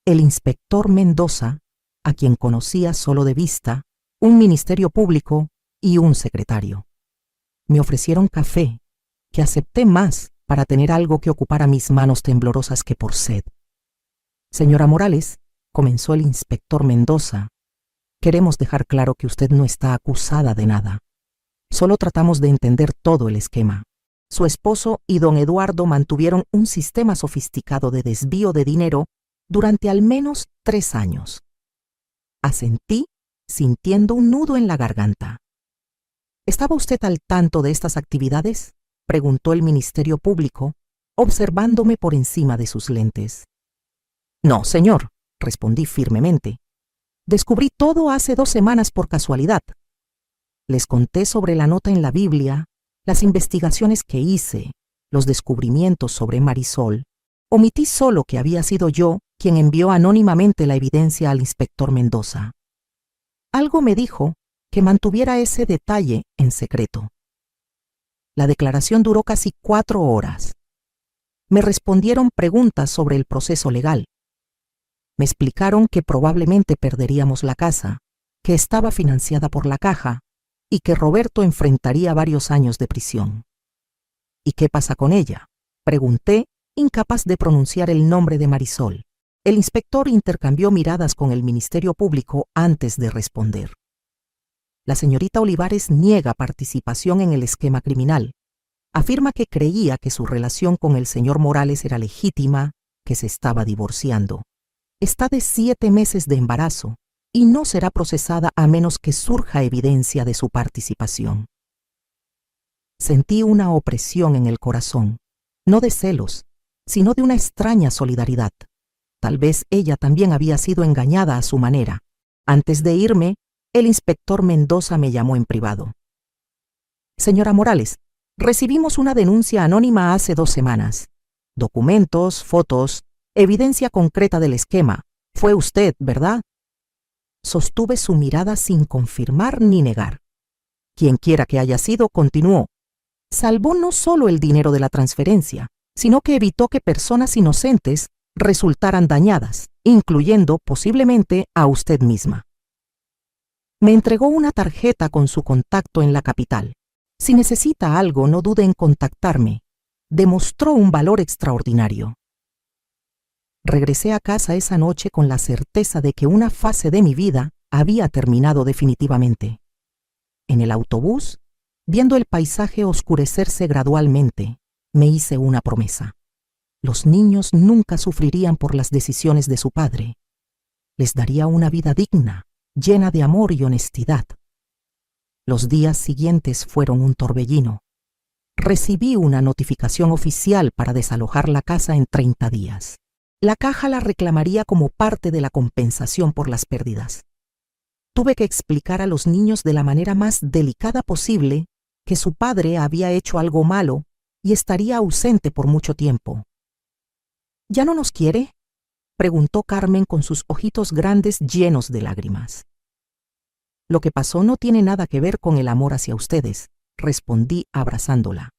El inspector Mendoza, a quien conocía solo de vista, un ministerio público y un secretario. Me ofrecieron café, que acepté más para tener algo que ocupara mis manos temblorosas que por sed. Señora Morales, comenzó el inspector Mendoza, queremos dejar claro que usted no está acusada de nada. Solo tratamos de entender todo el esquema. Su esposo y don Eduardo mantuvieron un sistema sofisticado de desvío de dinero durante al menos 3 años. Asentí, sintiendo un nudo en la garganta. ¿Estaba usted al tanto de estas actividades?, preguntó el Ministerio Público, observándome por encima de sus lentes. No, señor, respondí firmemente. Descubrí todo hace 2 semanas por casualidad. Les conté sobre la nota en la Biblia, las investigaciones que hice, los descubrimientos sobre Marisol. Omití solo que había sido yo quien envió anónimamente la evidencia al inspector Mendoza. Algo me dijo que mantuviera ese detalle en secreto. La declaración duró casi 4 horas. Me respondieron preguntas sobre el proceso legal. Me explicaron que probablemente perderíamos la casa, que estaba financiada por la Caja y que Roberto enfrentaría varios años de prisión. ¿Y qué pasa con ella?, pregunté, incapaz de pronunciar el nombre de Marisol. El inspector intercambió miradas con el Ministerio Público antes de responder. La señorita Olivares niega participación en el esquema criminal. Afirma que creía que su relación con el señor Morales era legítima, que se estaba divorciando. Está de 7 meses de embarazo y no será procesada a menos que surja evidencia de su participación. Sentí una opresión en el corazón, no de celos, sino de una extraña solidaridad. Tal vez ella también había sido engañada a su manera. Antes de irme, el inspector Mendoza me llamó en privado. Señora Morales, recibimos una denuncia anónima hace 2 semanas. Documentos, fotos, evidencia concreta del esquema. Fue usted, ¿verdad? Sostuve su mirada sin confirmar ni negar. Quien quiera que haya sido, continuó. Salvó no solo el dinero de la transferencia, sino que evitó que personas inocentes resultaran dañadas, incluyendo posiblemente a usted misma. Me entregó una tarjeta con su contacto en la capital. Si necesita algo, no dude en contactarme. Demostró un valor extraordinario. Regresé a casa esa noche con la certeza de que una fase de mi vida había terminado definitivamente. En el autobús, viendo el paisaje oscurecerse gradualmente, me hice una promesa. Los niños nunca sufrirían por las decisiones de su padre. Les daría una vida digna, llena de amor y honestidad. Los días siguientes fueron un torbellino. Recibí una notificación oficial para desalojar la casa en 30 días. La caja la reclamaría como parte de la compensación por las pérdidas. Tuve que explicar a los niños de la manera más delicada posible que su padre había hecho algo malo y estaría ausente por mucho tiempo. ¿Ya no nos quiere?, preguntó Carmen con sus ojitos grandes llenos de lágrimas. Lo que pasó no tiene nada que ver con el amor hacia ustedes, respondí abrazándola.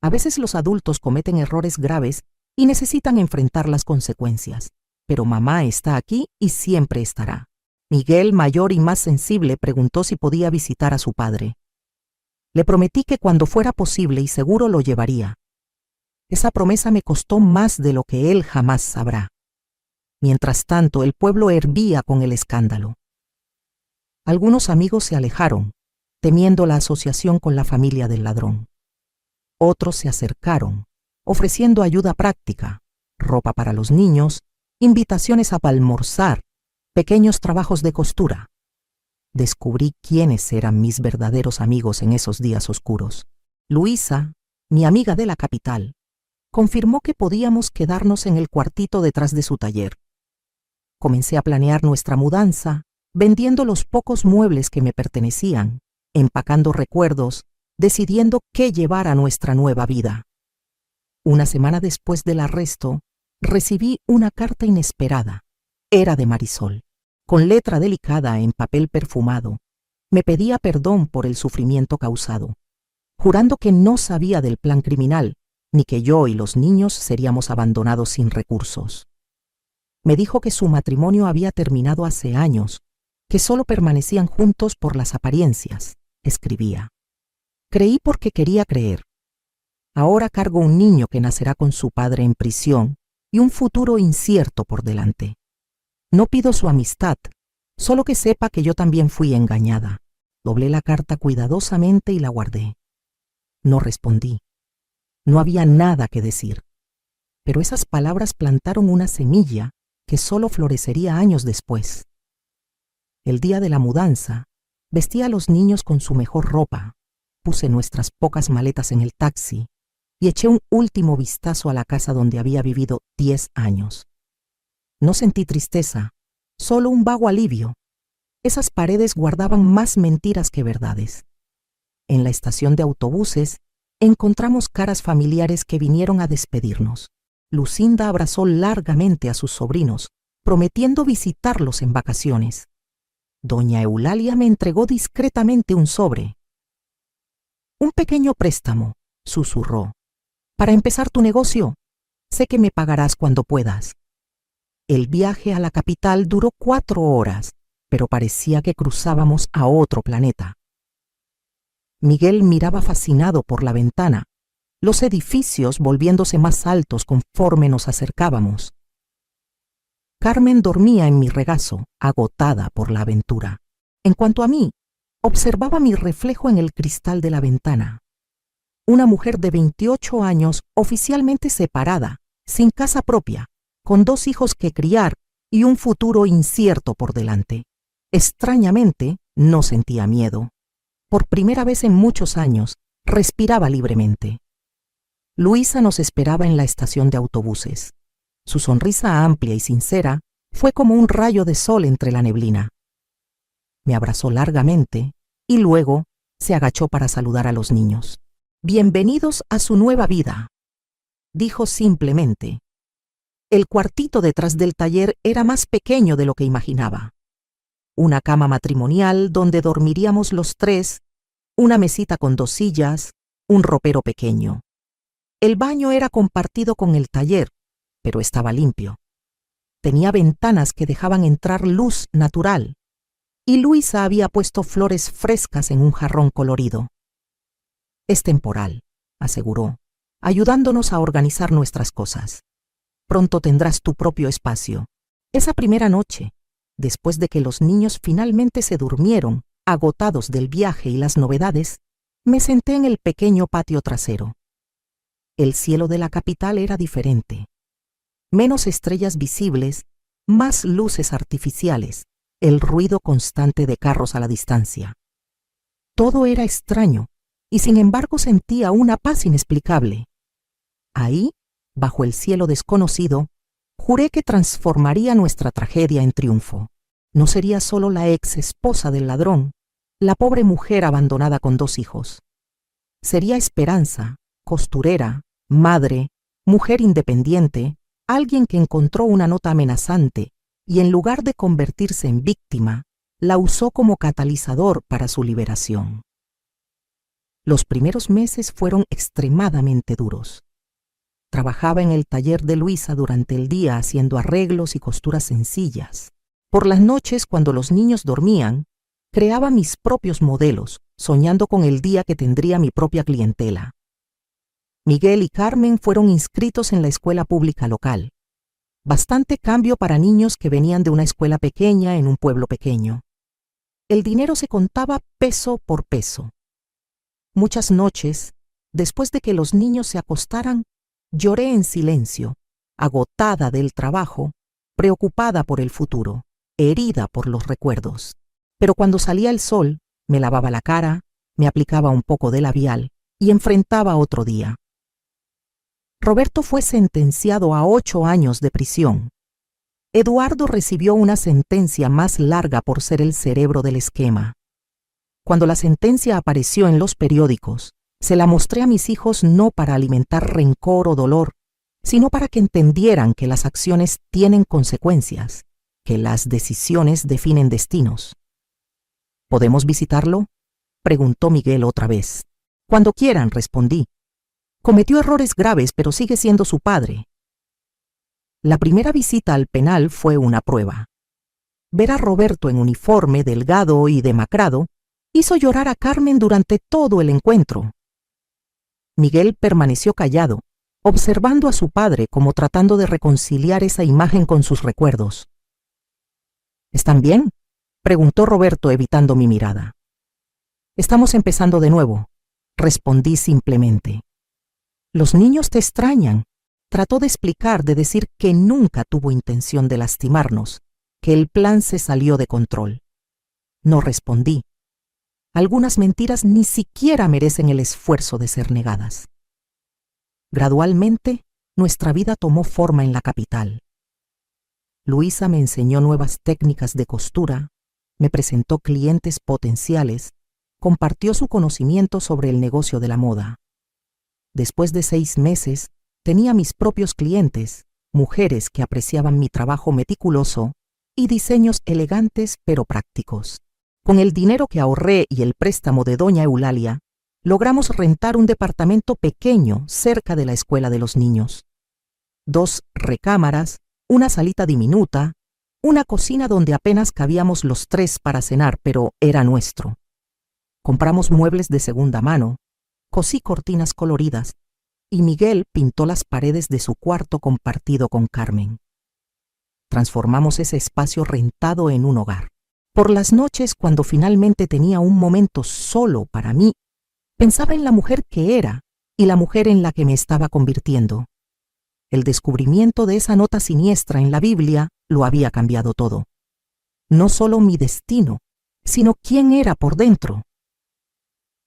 A veces los adultos cometen errores graves y necesitan enfrentar las consecuencias, pero mamá está aquí y siempre estará. Miguel, mayor y más sensible, preguntó si podía visitar a su padre. Le prometí que cuando fuera posible y seguro lo llevaría. Esa promesa me costó más de lo que él jamás sabrá. Mientras tanto, el pueblo hervía con el escándalo. Algunos amigos se alejaron, temiendo la asociación con la familia del ladrón. Otros se acercaron, ofreciendo ayuda práctica, ropa para los niños, invitaciones a almorzar, pequeños trabajos de costura. Descubrí quiénes eran mis verdaderos amigos en esos días oscuros. Luisa, mi amiga de la capital, confirmó que podíamos quedarnos en el cuartito detrás de su taller. Comencé a planear nuestra mudanza, vendiendo los pocos muebles que me pertenecían, empacando recuerdos, decidiendo qué llevar a nuestra nueva vida. Una semana después del arresto, recibí una carta inesperada. Era de Marisol. Con letra delicada en papel perfumado, me pedía perdón por el sufrimiento causado, jurando que no sabía del plan criminal, ni que yo y los niños seríamos abandonados sin recursos. Me dijo que su matrimonio había terminado hace años, que solo permanecían juntos por las apariencias, escribía. Creí porque quería creer. Ahora cargo un niño que nacerá con su padre en prisión y un futuro incierto por delante. No pido su amistad, solo que sepa que yo también fui engañada. Doblé la carta cuidadosamente y la guardé. No respondí. No había nada que decir. Pero esas palabras plantaron una semilla que solo florecería años después. El día de la mudanza, vestí a los niños con su mejor ropa, puse nuestras pocas maletas en el taxi y eché un último vistazo a la casa donde había vivido 10 años. No sentí tristeza, solo un vago alivio. Esas paredes guardaban más mentiras que verdades. En la estación de autobuses encontramos caras familiares que vinieron a despedirnos. Lucinda abrazó largamente a sus sobrinos, prometiendo visitarlos en vacaciones. Doña Eulalia me entregó discretamente un sobre. «Un pequeño préstamo», susurró. «Para empezar tu negocio. Sé que me pagarás cuando puedas». El viaje a la capital duró 4 horas, pero parecía que cruzábamos a otro planeta. Miguel miraba fascinado por la ventana, los edificios volviéndose más altos conforme nos acercábamos. Carmen dormía en mi regazo, agotada por la aventura. En cuanto a mí, observaba mi reflejo en el cristal de la ventana. Una mujer de 28 años, oficialmente separada, sin casa propia, con 2 hijos que criar y un futuro incierto por delante. Extrañamente, no sentía miedo. Por primera vez en muchos años, respiraba libremente. Luisa nos esperaba en la estación de autobuses. Su sonrisa amplia y sincera fue como un rayo de sol entre la neblina. Me abrazó largamente y luego se agachó para saludar a los niños. «Bienvenidos a su nueva vida», dijo simplemente. El cuartito detrás del taller era más pequeño de lo que imaginaba. Una cama matrimonial donde dormiríamos los 3, una mesita con 2 sillas, un ropero pequeño. El baño era compartido con el taller, pero estaba limpio. Tenía ventanas que dejaban entrar luz natural, y Luisa había puesto flores frescas en un jarrón colorido. «Es temporal», aseguró, ayudándonos a organizar nuestras cosas. pronto tendrás tu propio espacio. Esa primera noche, después de que los niños finalmente se durmieron, agotados del viaje y las novedades, me senté en el pequeño patio trasero. El cielo de la capital era diferente. Menos estrellas visibles, más luces artificiales, el ruido constante de carros a la distancia. Todo era extraño, y sin embargo sentía una paz inexplicable. Ahí, bajo el cielo desconocido, juré que transformaría nuestra tragedia en triunfo. No sería solo la ex esposa del ladrón, la pobre mujer abandonada con 2 hijos. Sería Esperanza, costurera, madre, mujer independiente, alguien que encontró una nota amenazante y en lugar de convertirse en víctima, la usó como catalizador para su liberación. Los primeros meses fueron extremadamente duros. Trabajaba en el taller de Luisa durante el día haciendo arreglos y costuras sencillas. Por las noches, cuando los niños dormían, creaba mis propios modelos, soñando con el día que tendría mi propia clientela. Miguel y Carmen fueron inscritos en la escuela pública local. Bastante cambio para niños que venían de una escuela pequeña en un pueblo pequeño. El dinero se contaba peso por peso. Muchas noches, después de que los niños se acostaran, lloré en silencio, agotada del trabajo, preocupada por el futuro, herida por los recuerdos. Pero cuando salía el sol, me lavaba la cara, me aplicaba un poco de labial y enfrentaba otro día. Roberto fue sentenciado a 8 años de prisión. Eduardo recibió una sentencia más larga por ser el cerebro del esquema. Cuando la sentencia apareció en los periódicos, se la mostré a mis hijos no para alimentar rencor o dolor, sino para que entendieran que las acciones tienen consecuencias, que las decisiones definen destinos. ¿Podemos visitarlo?, preguntó Miguel otra vez. Cuando quieran, respondí. Cometió errores graves, pero sigue siendo su padre. La primera visita al penal fue una prueba. Ver a Roberto en uniforme, delgado y demacrado, hizo llorar a Carmen durante todo el encuentro. Miguel permaneció callado, observando a su padre como tratando de reconciliar esa imagen con sus recuerdos. ¿Están bien?, preguntó Roberto evitando mi mirada. Estamos empezando de nuevo, respondí simplemente. Los niños te extrañan. Trató de explicar, de decir que nunca tuvo intención de lastimarnos, que el plan se salió de control. No respondí. Algunas mentiras ni siquiera merecen el esfuerzo de ser negadas. Gradualmente, nuestra vida tomó forma en la capital. Luisa me enseñó nuevas técnicas de costura, me presentó clientes potenciales, compartió su conocimiento sobre el negocio de la moda. Después de 6 meses, tenía mis propios clientes, mujeres que apreciaban mi trabajo meticuloso y diseños elegantes pero prácticos. Con el dinero que ahorré y el préstamo de doña Eulalia, logramos rentar un departamento pequeño cerca de la escuela de los niños. 2 recámaras, una salita diminuta, una cocina donde apenas cabíamos los 3 para cenar, pero era nuestro. Compramos muebles de segunda mano, cosí cortinas coloridas, y Miguel pintó las paredes de su cuarto compartido con Carmen. Transformamos ese espacio rentado en un hogar. Por las noches, cuando finalmente tenía un momento solo para mí, pensaba en la mujer que era y la mujer en la que me estaba convirtiendo. El descubrimiento de esa nota siniestra en la Biblia lo había cambiado todo. No solo mi destino, sino quién era por dentro.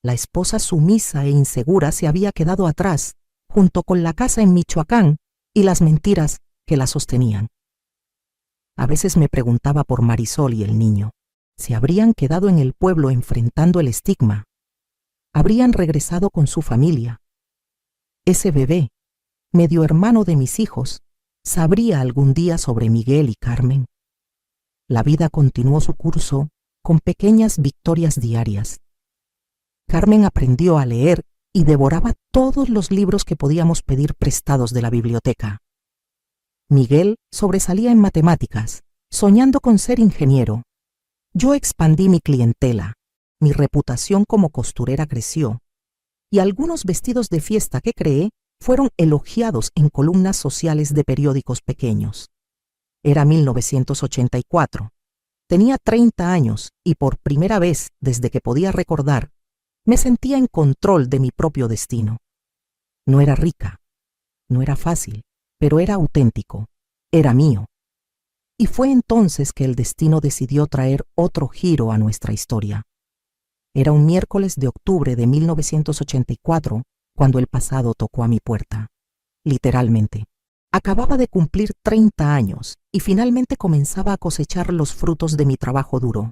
La esposa sumisa e insegura se había quedado atrás, junto con la casa en Michoacán y las mentiras que la sostenían. A veces me preguntaba por Marisol y el niño. ¿Se habrían quedado en el pueblo enfrentando el estigma? ¿Habrían regresado con su familia? Ese bebé, medio hermano de mis hijos, ¿sabría algún día sobre Miguel y Carmen? La vida continuó su curso con pequeñas victorias diarias. Carmen aprendió a leer y devoraba todos los libros que podíamos pedir prestados de la biblioteca. Miguel sobresalía en matemáticas, soñando con ser ingeniero. Yo expandí mi clientela, mi reputación como costurera creció, y algunos vestidos de fiesta que creé fueron elogiados en columnas sociales de periódicos pequeños. Era 1984. Tenía 30 años y por primera vez desde que podía recordar, me sentía en control de mi propio destino. No era rica, no era fácil, pero era auténtico, era mío. Y fue entonces que el destino decidió traer otro giro a nuestra historia. Era un miércoles de octubre de 1984 cuando el pasado tocó a mi puerta. Literalmente. Acababa de cumplir 30 años y finalmente comenzaba a cosechar los frutos de mi trabajo duro.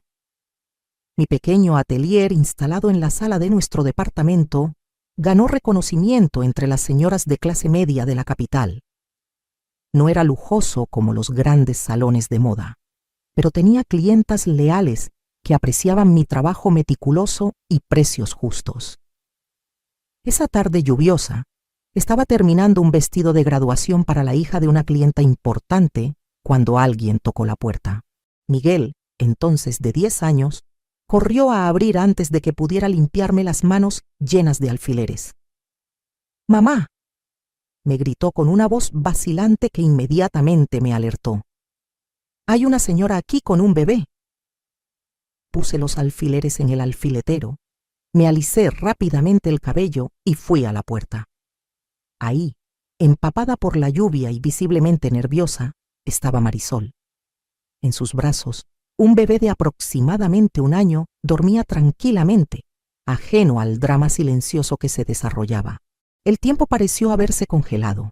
Mi pequeño atelier instalado en la sala de nuestro departamento ganó reconocimiento entre las señoras de clase media de la capital. No era lujoso como los grandes salones de moda, pero tenía clientas leales que apreciaban mi trabajo meticuloso y precios justos. Esa tarde lluviosa, estaba terminando un vestido de graduación para la hija de una clienta importante cuando alguien tocó la puerta. Miguel, entonces de 10 años, corrió a abrir antes de que pudiera limpiarme las manos llenas de alfileres. «¡Mamá!», me gritó con una voz vacilante que inmediatamente me alertó. «Hay una señora aquí con un bebé». Puse los alfileres en el alfiletero, me alisé rápidamente el cabello y fui a la puerta. Ahí, empapada por la lluvia y visiblemente nerviosa, estaba Marisol. En sus brazos, un bebé de aproximadamente 1 año dormía tranquilamente, ajeno al drama silencioso que se desarrollaba. El tiempo pareció haberse congelado.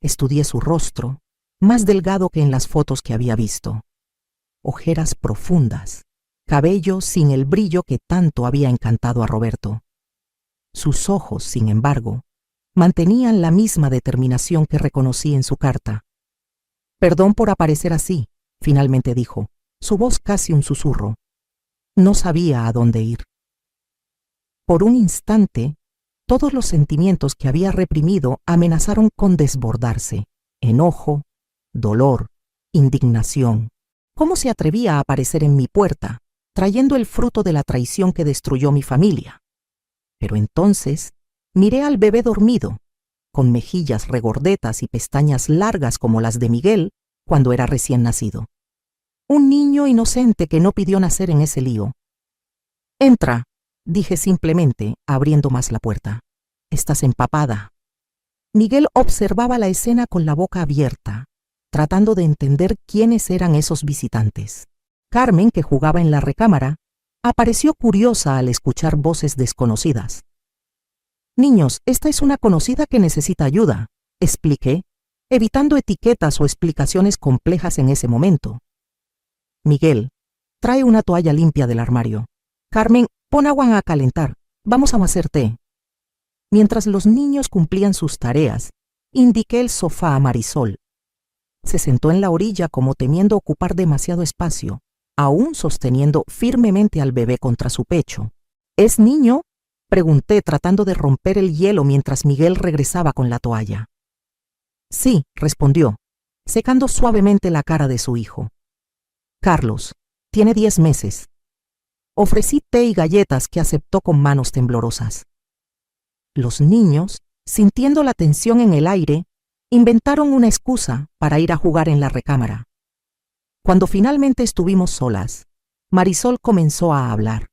Estudié su rostro, más delgado que en las fotos que había visto. Ojeras profundas, cabello sin el brillo que tanto había encantado a Roberto. Sus ojos, sin embargo, mantenían la misma determinación que reconocí en su carta. «Perdón por aparecer así», finalmente dijo, su voz casi un susurro. No sabía a dónde ir. Por un instante, todos los sentimientos que había reprimido amenazaron con desbordarse. Enojo, dolor, indignación. ¿Cómo se atrevía a aparecer en mi puerta, trayendo el fruto de la traición que destruyó mi familia? Pero entonces miré al bebé dormido, con mejillas regordetas y pestañas largas como las de Miguel cuando era recién nacido. Un niño inocente que no pidió nacer en ese lío. «Entra», dije simplemente, abriendo más la puerta. «Estás empapada». Miguel observaba la escena con la boca abierta, tratando de entender quiénes eran esos visitantes. Carmen, que jugaba en la recámara, apareció curiosa al escuchar voces desconocidas. «Niños, esta es una conocida que necesita ayuda», expliqué, evitando etiquetas o explicaciones complejas en ese momento. «Miguel, trae una toalla limpia del armario. Carmen, pon agua a calentar. Vamos a hacer té». Mientras los niños cumplían sus tareas, indiqué el sofá a Marisol. Se sentó en la orilla como temiendo ocupar demasiado espacio, aún sosteniendo firmemente al bebé contra su pecho. «¿Es niño?», pregunté tratando de romper el hielo mientras Miguel regresaba con la toalla. «Sí», respondió, secando suavemente la cara de su hijo. «Carlos, tiene 10 meses». Ofrecí té y galletas que aceptó con manos temblorosas. Los niños, sintiendo la tensión en el aire, inventaron una excusa para ir a jugar en la recámara. Cuando finalmente estuvimos solas, Marisol comenzó a hablar,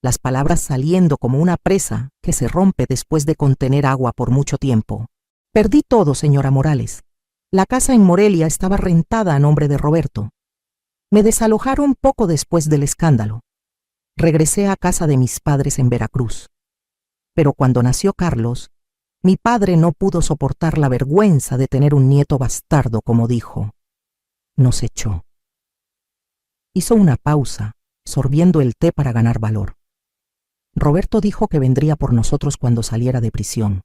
las palabras saliendo como una presa que se rompe después de contener agua por mucho tiempo. «Perdí todo, señora Morales. La casa en Morelia estaba rentada a nombre de Roberto. Me desalojaron poco después del escándalo. Regresé a casa de mis padres en Veracruz. Pero cuando nació Carlos, mi padre no pudo soportar la vergüenza de tener un nieto bastardo, como dijo. Nos echó». Hizo una pausa, sorbiendo el té para ganar valor. Roberto dijo que vendría por nosotros cuando saliera de prisión.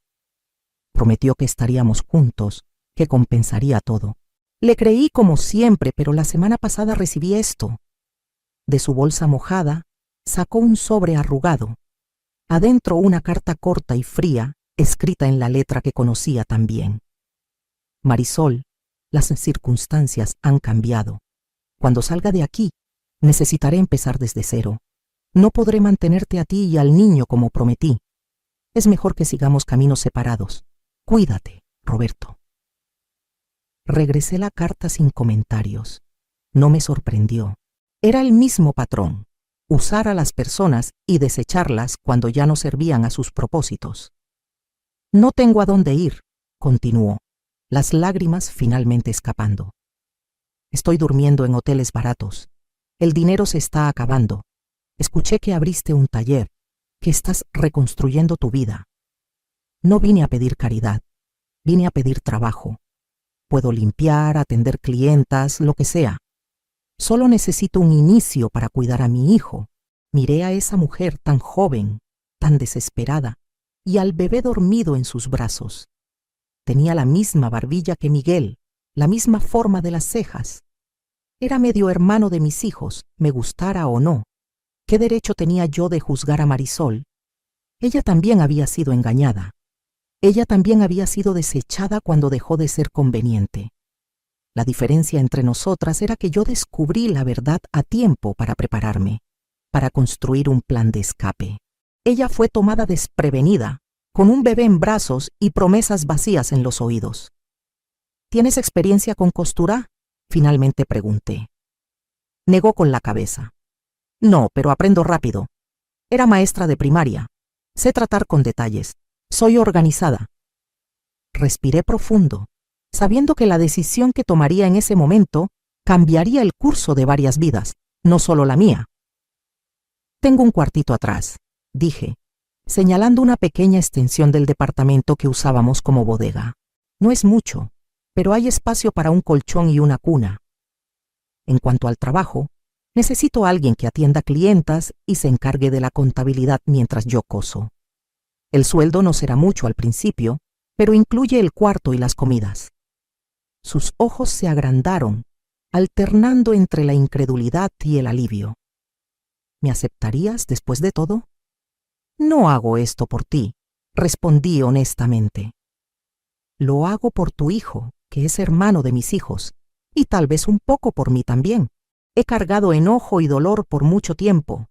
Prometió que estaríamos juntos, que compensaría todo. Le creí como siempre, pero la semana pasada recibí esto. De su bolsa mojada, sacó un sobre arrugado. Adentro una carta corta y fría, escrita en la letra que conocía tan bien. «Marisol, las circunstancias han cambiado. Cuando salga de aquí, necesitaré empezar desde cero. No podré mantenerte a ti y al niño como prometí. Es mejor que sigamos caminos separados. Cuídate, Roberto. Regresé la carta sin comentarios. No me sorprendió. Era el mismo patrón: usar a las personas y desecharlas cuando ya no servían a sus propósitos. No tengo a dónde ir, continuó, las lágrimas finalmente escapando. Estoy durmiendo en hoteles baratos. El dinero se está acabando. Escuché que abriste un taller, que estás reconstruyendo tu vida. No vine a pedir caridad, vine a pedir trabajo. Puedo limpiar, atender clientas, lo que sea. Solo necesito un inicio para cuidar a mi hijo. Miré a esa mujer tan joven, tan desesperada, y al bebé dormido en sus brazos. Tenía la misma barbilla que Miguel, la misma forma de las cejas. Era medio hermano de mis hijos, me gustara o no. ¿Qué derecho tenía yo de juzgar a Marisol? Ella también había sido engañada. Ella también había sido desechada cuando dejó de ser conveniente. La diferencia entre nosotras era que yo descubrí la verdad a tiempo para prepararme, para construir un plan de escape. Ella fue tomada desprevenida, con un bebé en brazos y promesas vacías en los oídos. ¿Tienes experiencia con costura?, finalmente pregunté. Negó con la cabeza. No, pero aprendo rápido. Era maestra de primaria. Sé tratar con detalles. Soy organizada. Respiré profundo, sabiendo que la decisión que tomaría en ese momento cambiaría el curso de varias vidas, no solo la mía. Tengo un cuartito atrás, dije, señalando una pequeña extensión del departamento que usábamos como bodega. No es mucho, pero hay espacio para un colchón y una cuna. En cuanto al trabajo, necesito a alguien que atienda clientas y se encargue de la contabilidad mientras yo coso. El sueldo no será mucho al principio, pero incluye el cuarto y las comidas. Sus ojos se agrandaron, alternando entre la incredulidad y el alivio. ¿Me aceptarías después de todo? No hago esto por ti, respondí honestamente. Lo hago por tu hijo, que es hermano de mis hijos, y tal vez un poco por mí también. He cargado enojo y dolor por mucho tiempo.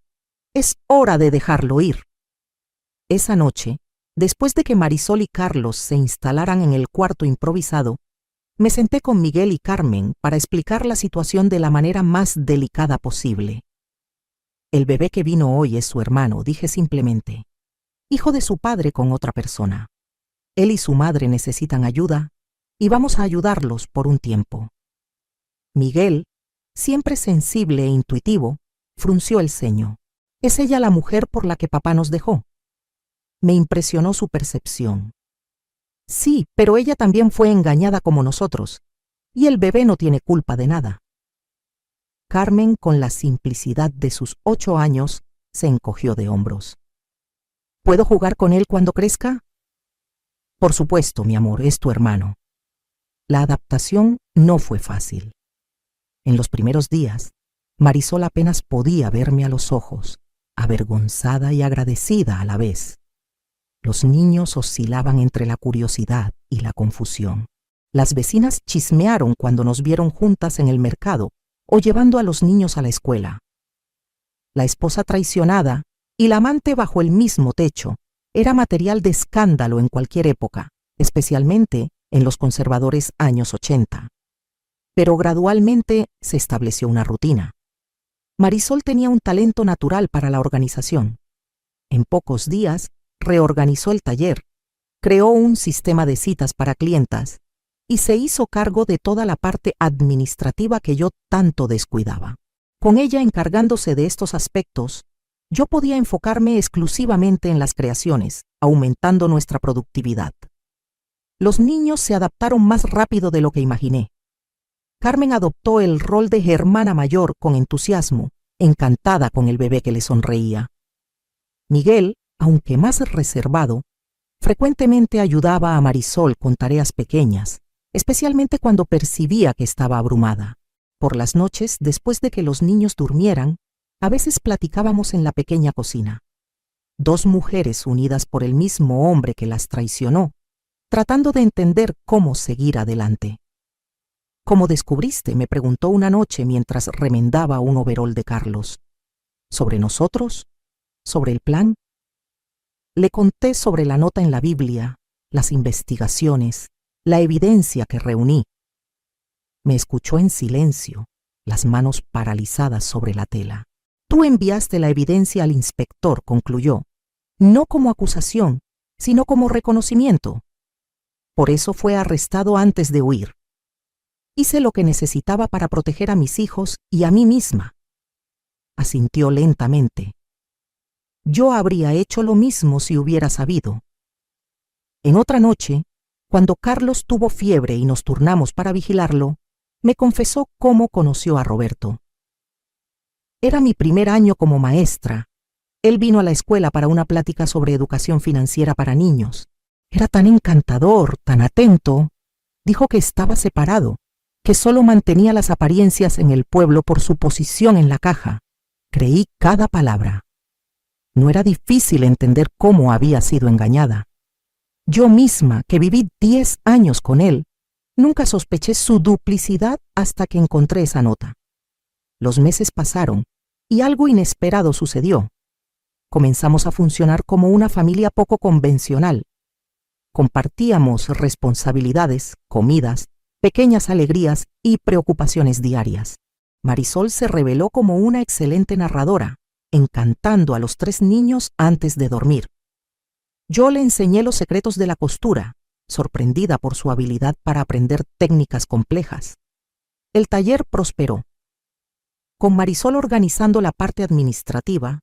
Es hora de dejarlo ir. Esa noche, después de que Marisol y Carlos se instalaran en el cuarto improvisado, me senté con Miguel y Carmen para explicar la situación de la manera más delicada posible. El bebé que vino hoy es su hermano, dije simplemente, hijo de su padre con otra persona. Él y su madre necesitan ayuda y vamos a ayudarlos por un tiempo. Miguel, siempre sensible e intuitivo, frunció el ceño. ¿Es ella la mujer por la que papá nos dejó? Me impresionó su percepción. Sí, pero ella también fue engañada como nosotros, y el bebé no tiene culpa de nada. Carmen, con la simplicidad de sus 8 años, se encogió de hombros. ¿Puedo jugar con él cuando crezca? Por supuesto, mi amor, es tu hermano. La adaptación no fue fácil. En los primeros días, Marisol apenas podía verme a los ojos, avergonzada y agradecida a la vez. Los niños oscilaban entre la curiosidad y la confusión. Las vecinas chismearon cuando nos vieron juntas en el mercado o llevando a los niños a la escuela. La esposa traicionada y la amante bajo el mismo techo era material de escándalo en cualquier época, especialmente en los conservadores años 80. Pero gradualmente se estableció una rutina. Marisol tenía un talento natural para la organización. En pocos días reorganizó el taller, creó un sistema de citas para clientas y se hizo cargo de toda la parte administrativa que yo tanto descuidaba. Con ella encargándose de estos aspectos, yo podía enfocarme exclusivamente en las creaciones, aumentando nuestra productividad. Los niños se adaptaron más rápido de lo que imaginé. Carmen adoptó el rol de hermana mayor con entusiasmo, encantada con el bebé que le sonreía. Miguel, aunque más reservado, frecuentemente ayudaba a Marisol con tareas pequeñas, especialmente cuando percibía que estaba abrumada. Por las noches, después de que los niños durmieran, a veces platicábamos en la pequeña cocina. 2 mujeres unidas por el mismo hombre que las traicionó, tratando de entender cómo seguir adelante. ¿Cómo descubriste?, me preguntó una noche mientras remendaba un overol de Carlos. ¿Sobre nosotros? ¿Sobre el plan? Le conté sobre la nota en la Biblia las investigaciones, la evidencia que reuní. Me escuchó en silencio, las manos paralizadas sobre la tela. Tú enviaste la evidencia al inspector, concluyó, no como acusación, sino como reconocimiento. Por eso fue arrestado antes de huir. Hice lo que necesitaba para proteger a mis hijos y a mí misma. Asintió lentamente. Yo habría hecho lo mismo si hubiera sabido. En otra noche, cuando Carlos tuvo fiebre y nos turnamos para vigilarlo, me confesó cómo conoció a Roberto. Era mi primer año como maestra. Él vino a la escuela para una plática sobre educación financiera para niños. Era tan encantador, tan atento. Dijo que estaba separado, que solo mantenía las apariencias en el pueblo por su posición en la caja. Creí cada palabra. No era difícil entender cómo había sido engañada. Yo misma, que viví 10 años con él, nunca sospeché su duplicidad hasta que encontré esa nota. Los meses pasaron y algo inesperado sucedió. Comenzamos a funcionar como una familia poco convencional. Compartíamos responsabilidades, comidas, pequeñas alegrías y preocupaciones diarias. Marisol se reveló como una excelente narradora, encantando a los 3 niños antes de dormir. Yo le enseñé los secretos de la costura, sorprendida por su habilidad para aprender técnicas complejas. El taller prosperó. Con Marisol organizando la parte administrativa,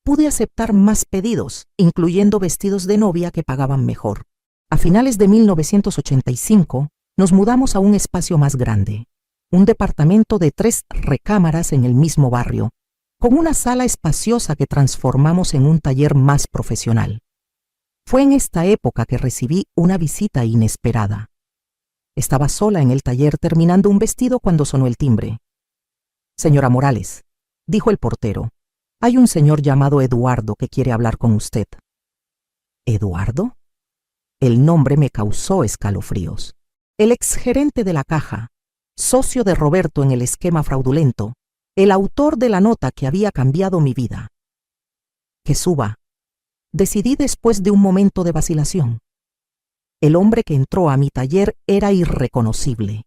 pude aceptar más pedidos, incluyendo vestidos de novia que pagaban mejor. A finales de 1985, nos mudamos a un espacio más grande, un departamento de 3 recámaras en el mismo barrio, con una sala espaciosa que transformamos en un taller más profesional. Fue en esta época que recibí una visita inesperada. Estaba sola en el taller terminando un vestido cuando sonó el timbre. «Señora Morales», dijo el portero, «hay un señor llamado Eduardo que quiere hablar con usted». ¿Eduardo? El nombre me causó escalofríos. El exgerente de la caja, socio de Roberto en el esquema fraudulento, el autor de la nota que había cambiado mi vida. «Que suba», decidí después de un momento de vacilación. El hombre que entró a mi taller era irreconocible.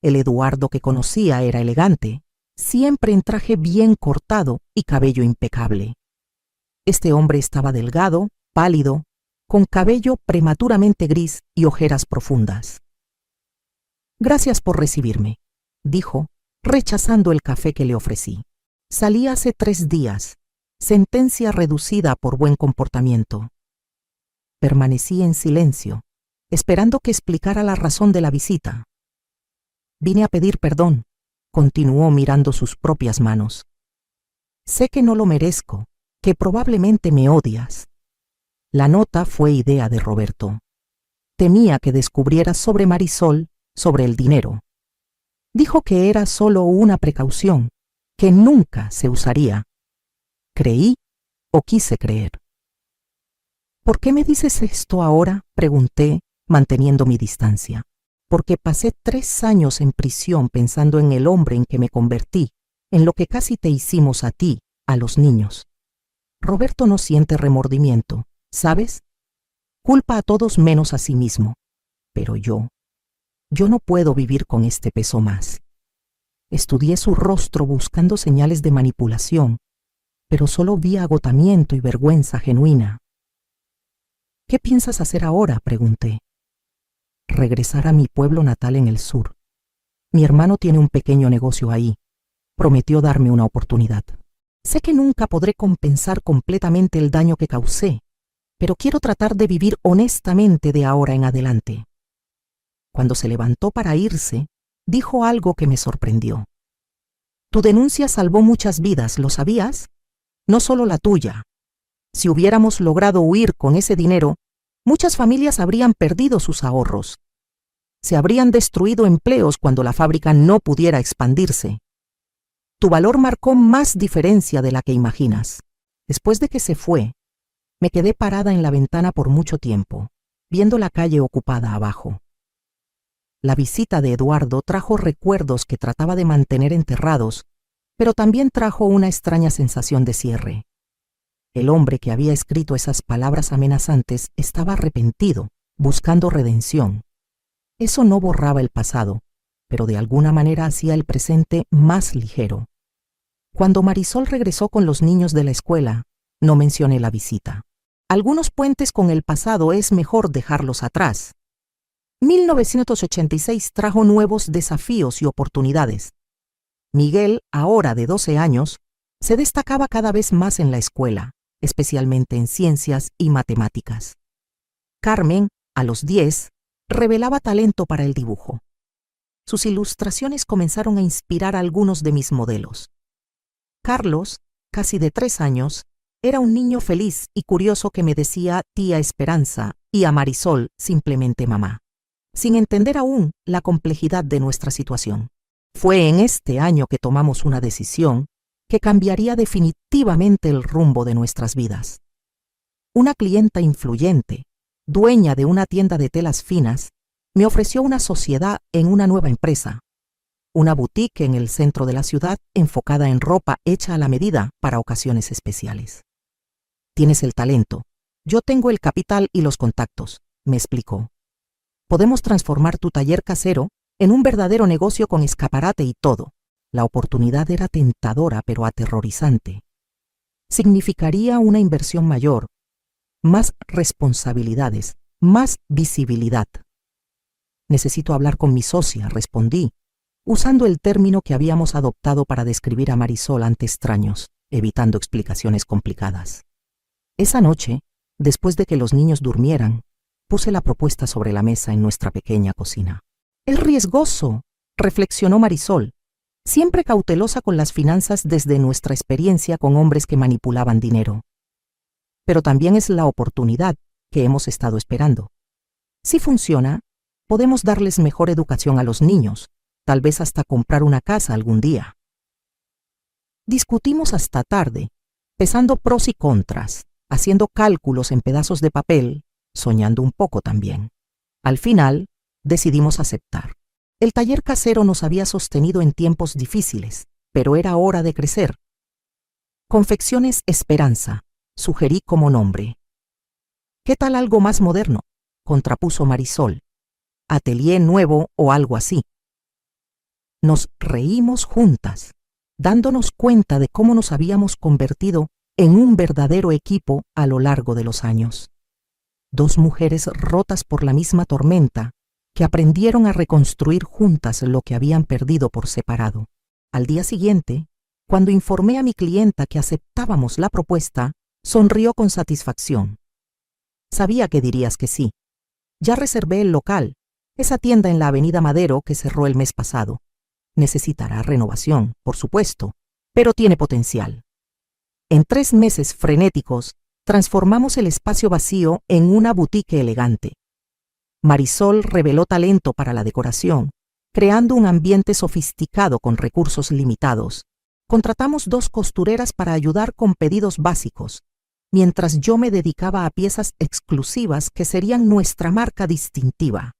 El Eduardo que conocía era elegante, siempre en traje bien cortado y cabello impecable. Este hombre estaba delgado, pálido, con cabello prematuramente gris y ojeras profundas. «Gracias por recibirme», dijo, rechazando el café que le ofrecí. «Salí hace 3 días. Sentencia reducida por buen comportamiento». Permanecí en silencio, esperando que explicara la razón de la visita. «Vine a pedir perdón», continuó mirando sus propias manos. «Sé que no lo merezco, que probablemente me odias. La nota fue idea de Roberto. Temía que descubrieras sobre Marisol, sobre el dinero. Dijo que era solo una precaución, que nunca se usaría. Creí o quise creer». «¿Por qué me dices esto ahora?», pregunté, manteniendo mi distancia. «Porque pasé 3 años en prisión pensando en el hombre en que me convertí, en lo que casi te hicimos a ti, a los niños. Roberto no siente remordimiento, ¿sabes? Culpa a todos menos a sí mismo. Pero yo no puedo vivir con este peso más. Estudié su rostro buscando señales de manipulación, pero solo vi agotamiento y vergüenza genuina». «¿Qué piensas hacer ahora?», pregunté. «Regresar a mi pueblo natal en el sur. Mi hermano tiene un pequeño negocio ahí. Prometió darme una oportunidad. Sé que nunca podré compensar completamente el daño que causé, pero quiero tratar de vivir honestamente de ahora en adelante». Cuando se levantó para irse, dijo algo que me sorprendió. «Tu denuncia salvó muchas vidas, ¿lo sabías? No solo la tuya. Si hubiéramos logrado huir con ese dinero, muchas familias habrían perdido sus ahorros. Se habrían destruido empleos cuando la fábrica no pudiera expandirse. Tu valor marcó más diferencia de la que imaginas». Después de que se fue, me quedé parada en la ventana por mucho tiempo, viendo la calle ocupada abajo. La visita de Eduardo trajo recuerdos que trataba de mantener enterrados, pero también trajo una extraña sensación de cierre. El hombre que había escrito esas palabras amenazantes estaba arrepentido, buscando redención. Eso no borraba el pasado, pero de alguna manera hacía el presente más ligero. Cuando Marisol regresó con los niños de la escuela, no mencioné la visita. Algunos puentes con el pasado es mejor dejarlos atrás. 1986 trajo nuevos desafíos y oportunidades. Miguel, ahora de 12 años, se destacaba cada vez más en la escuela, especialmente en ciencias y matemáticas. Carmen, a los 10, revelaba talento para el dibujo. Sus ilustraciones comenzaron a inspirar a algunos de mis modelos. Carlos, casi de 3 años, era un niño feliz y curioso que me decía tía Esperanza y a Marisol simplemente mamá, sin entender aún la complejidad de nuestra situación. Fue en este año que tomamos una decisión que cambiaría definitivamente el rumbo de nuestras vidas. Una clienta influyente, dueña de una tienda de telas finas, me ofreció una sociedad en una nueva empresa, una boutique en el centro de la ciudad enfocada en ropa hecha a la medida para ocasiones especiales. Tienes el talento, yo tengo el capital y los contactos, me explicó. Podemos transformar tu taller casero en un verdadero negocio con escaparate y todo. La oportunidad era tentadora pero aterrorizante. Significaría una inversión mayor, más responsabilidades, más visibilidad. Necesito hablar con mi socia, respondí, usando el término que habíamos adoptado para describir a Marisol ante extraños, evitando explicaciones complicadas. Esa noche, después de que los niños durmieran, puse la propuesta sobre la mesa en nuestra pequeña cocina. Es riesgoso, reflexionó Marisol, siempre cautelosa con las finanzas desde nuestra experiencia con hombres que manipulaban dinero. Pero también es la oportunidad que hemos estado esperando. Si funciona, podemos darles mejor educación a los niños, tal vez hasta comprar una casa algún día. Discutimos hasta tarde, pesando pros y contras, haciendo cálculos en pedazos de papel, soñando un poco también. Al final, decidimos aceptar. El taller casero nos había sostenido en tiempos difíciles, pero era hora de crecer. Confecciones Esperanza, sugerí como nombre. ¿Qué tal algo más moderno?, contrapuso Marisol. Atelier nuevo o algo así. Nos reímos juntas, dándonos cuenta de cómo nos habíamos convertido en un verdadero equipo a lo largo de los años. Dos mujeres rotas por la misma tormenta que aprendieron a reconstruir juntas lo que habían perdido por separado. Al día siguiente, cuando informé a mi clienta que aceptábamos la propuesta, sonrió con satisfacción. Sabía que dirías que sí. Ya reservé el local, esa tienda en la Avenida Madero que cerró el mes pasado. Necesitará renovación, por supuesto, pero tiene potencial. En 3 meses frenéticos, transformamos el espacio vacío en una boutique elegante. Marisol reveló talento para la decoración, creando un ambiente sofisticado con recursos limitados. Contratamos 2 costureras para ayudar con pedidos básicos, mientras yo me dedicaba a piezas exclusivas que serían nuestra marca distintiva.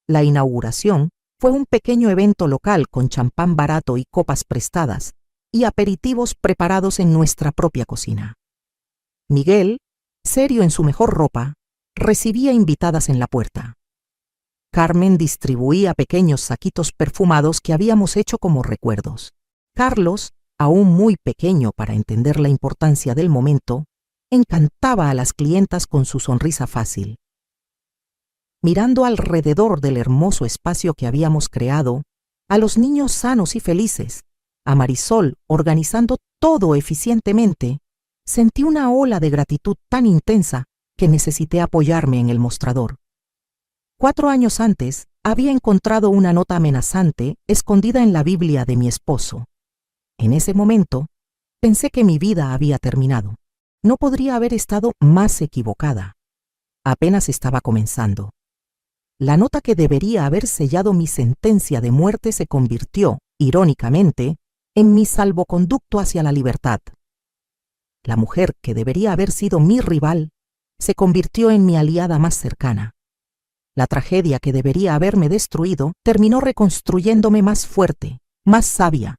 La inauguración fue un pequeño evento local con champán barato y copas prestadas, y aperitivos preparados en nuestra propia cocina. Miguel, serio en su mejor ropa, recibía invitadas en la puerta. Carmen distribuía pequeños saquitos perfumados que habíamos hecho como recuerdos. Carlos, aún muy pequeño para entender la importancia del momento, encantaba a las clientas con su sonrisa fácil. Mirando alrededor del hermoso espacio que habíamos creado, a los niños sanos y felices, a Marisol organizando todo eficientemente, sentí una ola de gratitud tan intensa que necesité apoyarme en el mostrador. 4 años antes, había encontrado una nota amenazante escondida en la Biblia de mi esposo. En ese momento, pensé que mi vida había terminado. No podría haber estado más equivocada. Apenas estaba comenzando. La nota que debería haber sellado mi sentencia de muerte se convirtió, irónicamente, en mi salvoconducto hacia la libertad. La mujer que debería haber sido mi rival se convirtió en mi aliada más cercana. La tragedia que debería haberme destruido terminó reconstruyéndome más fuerte, más sabia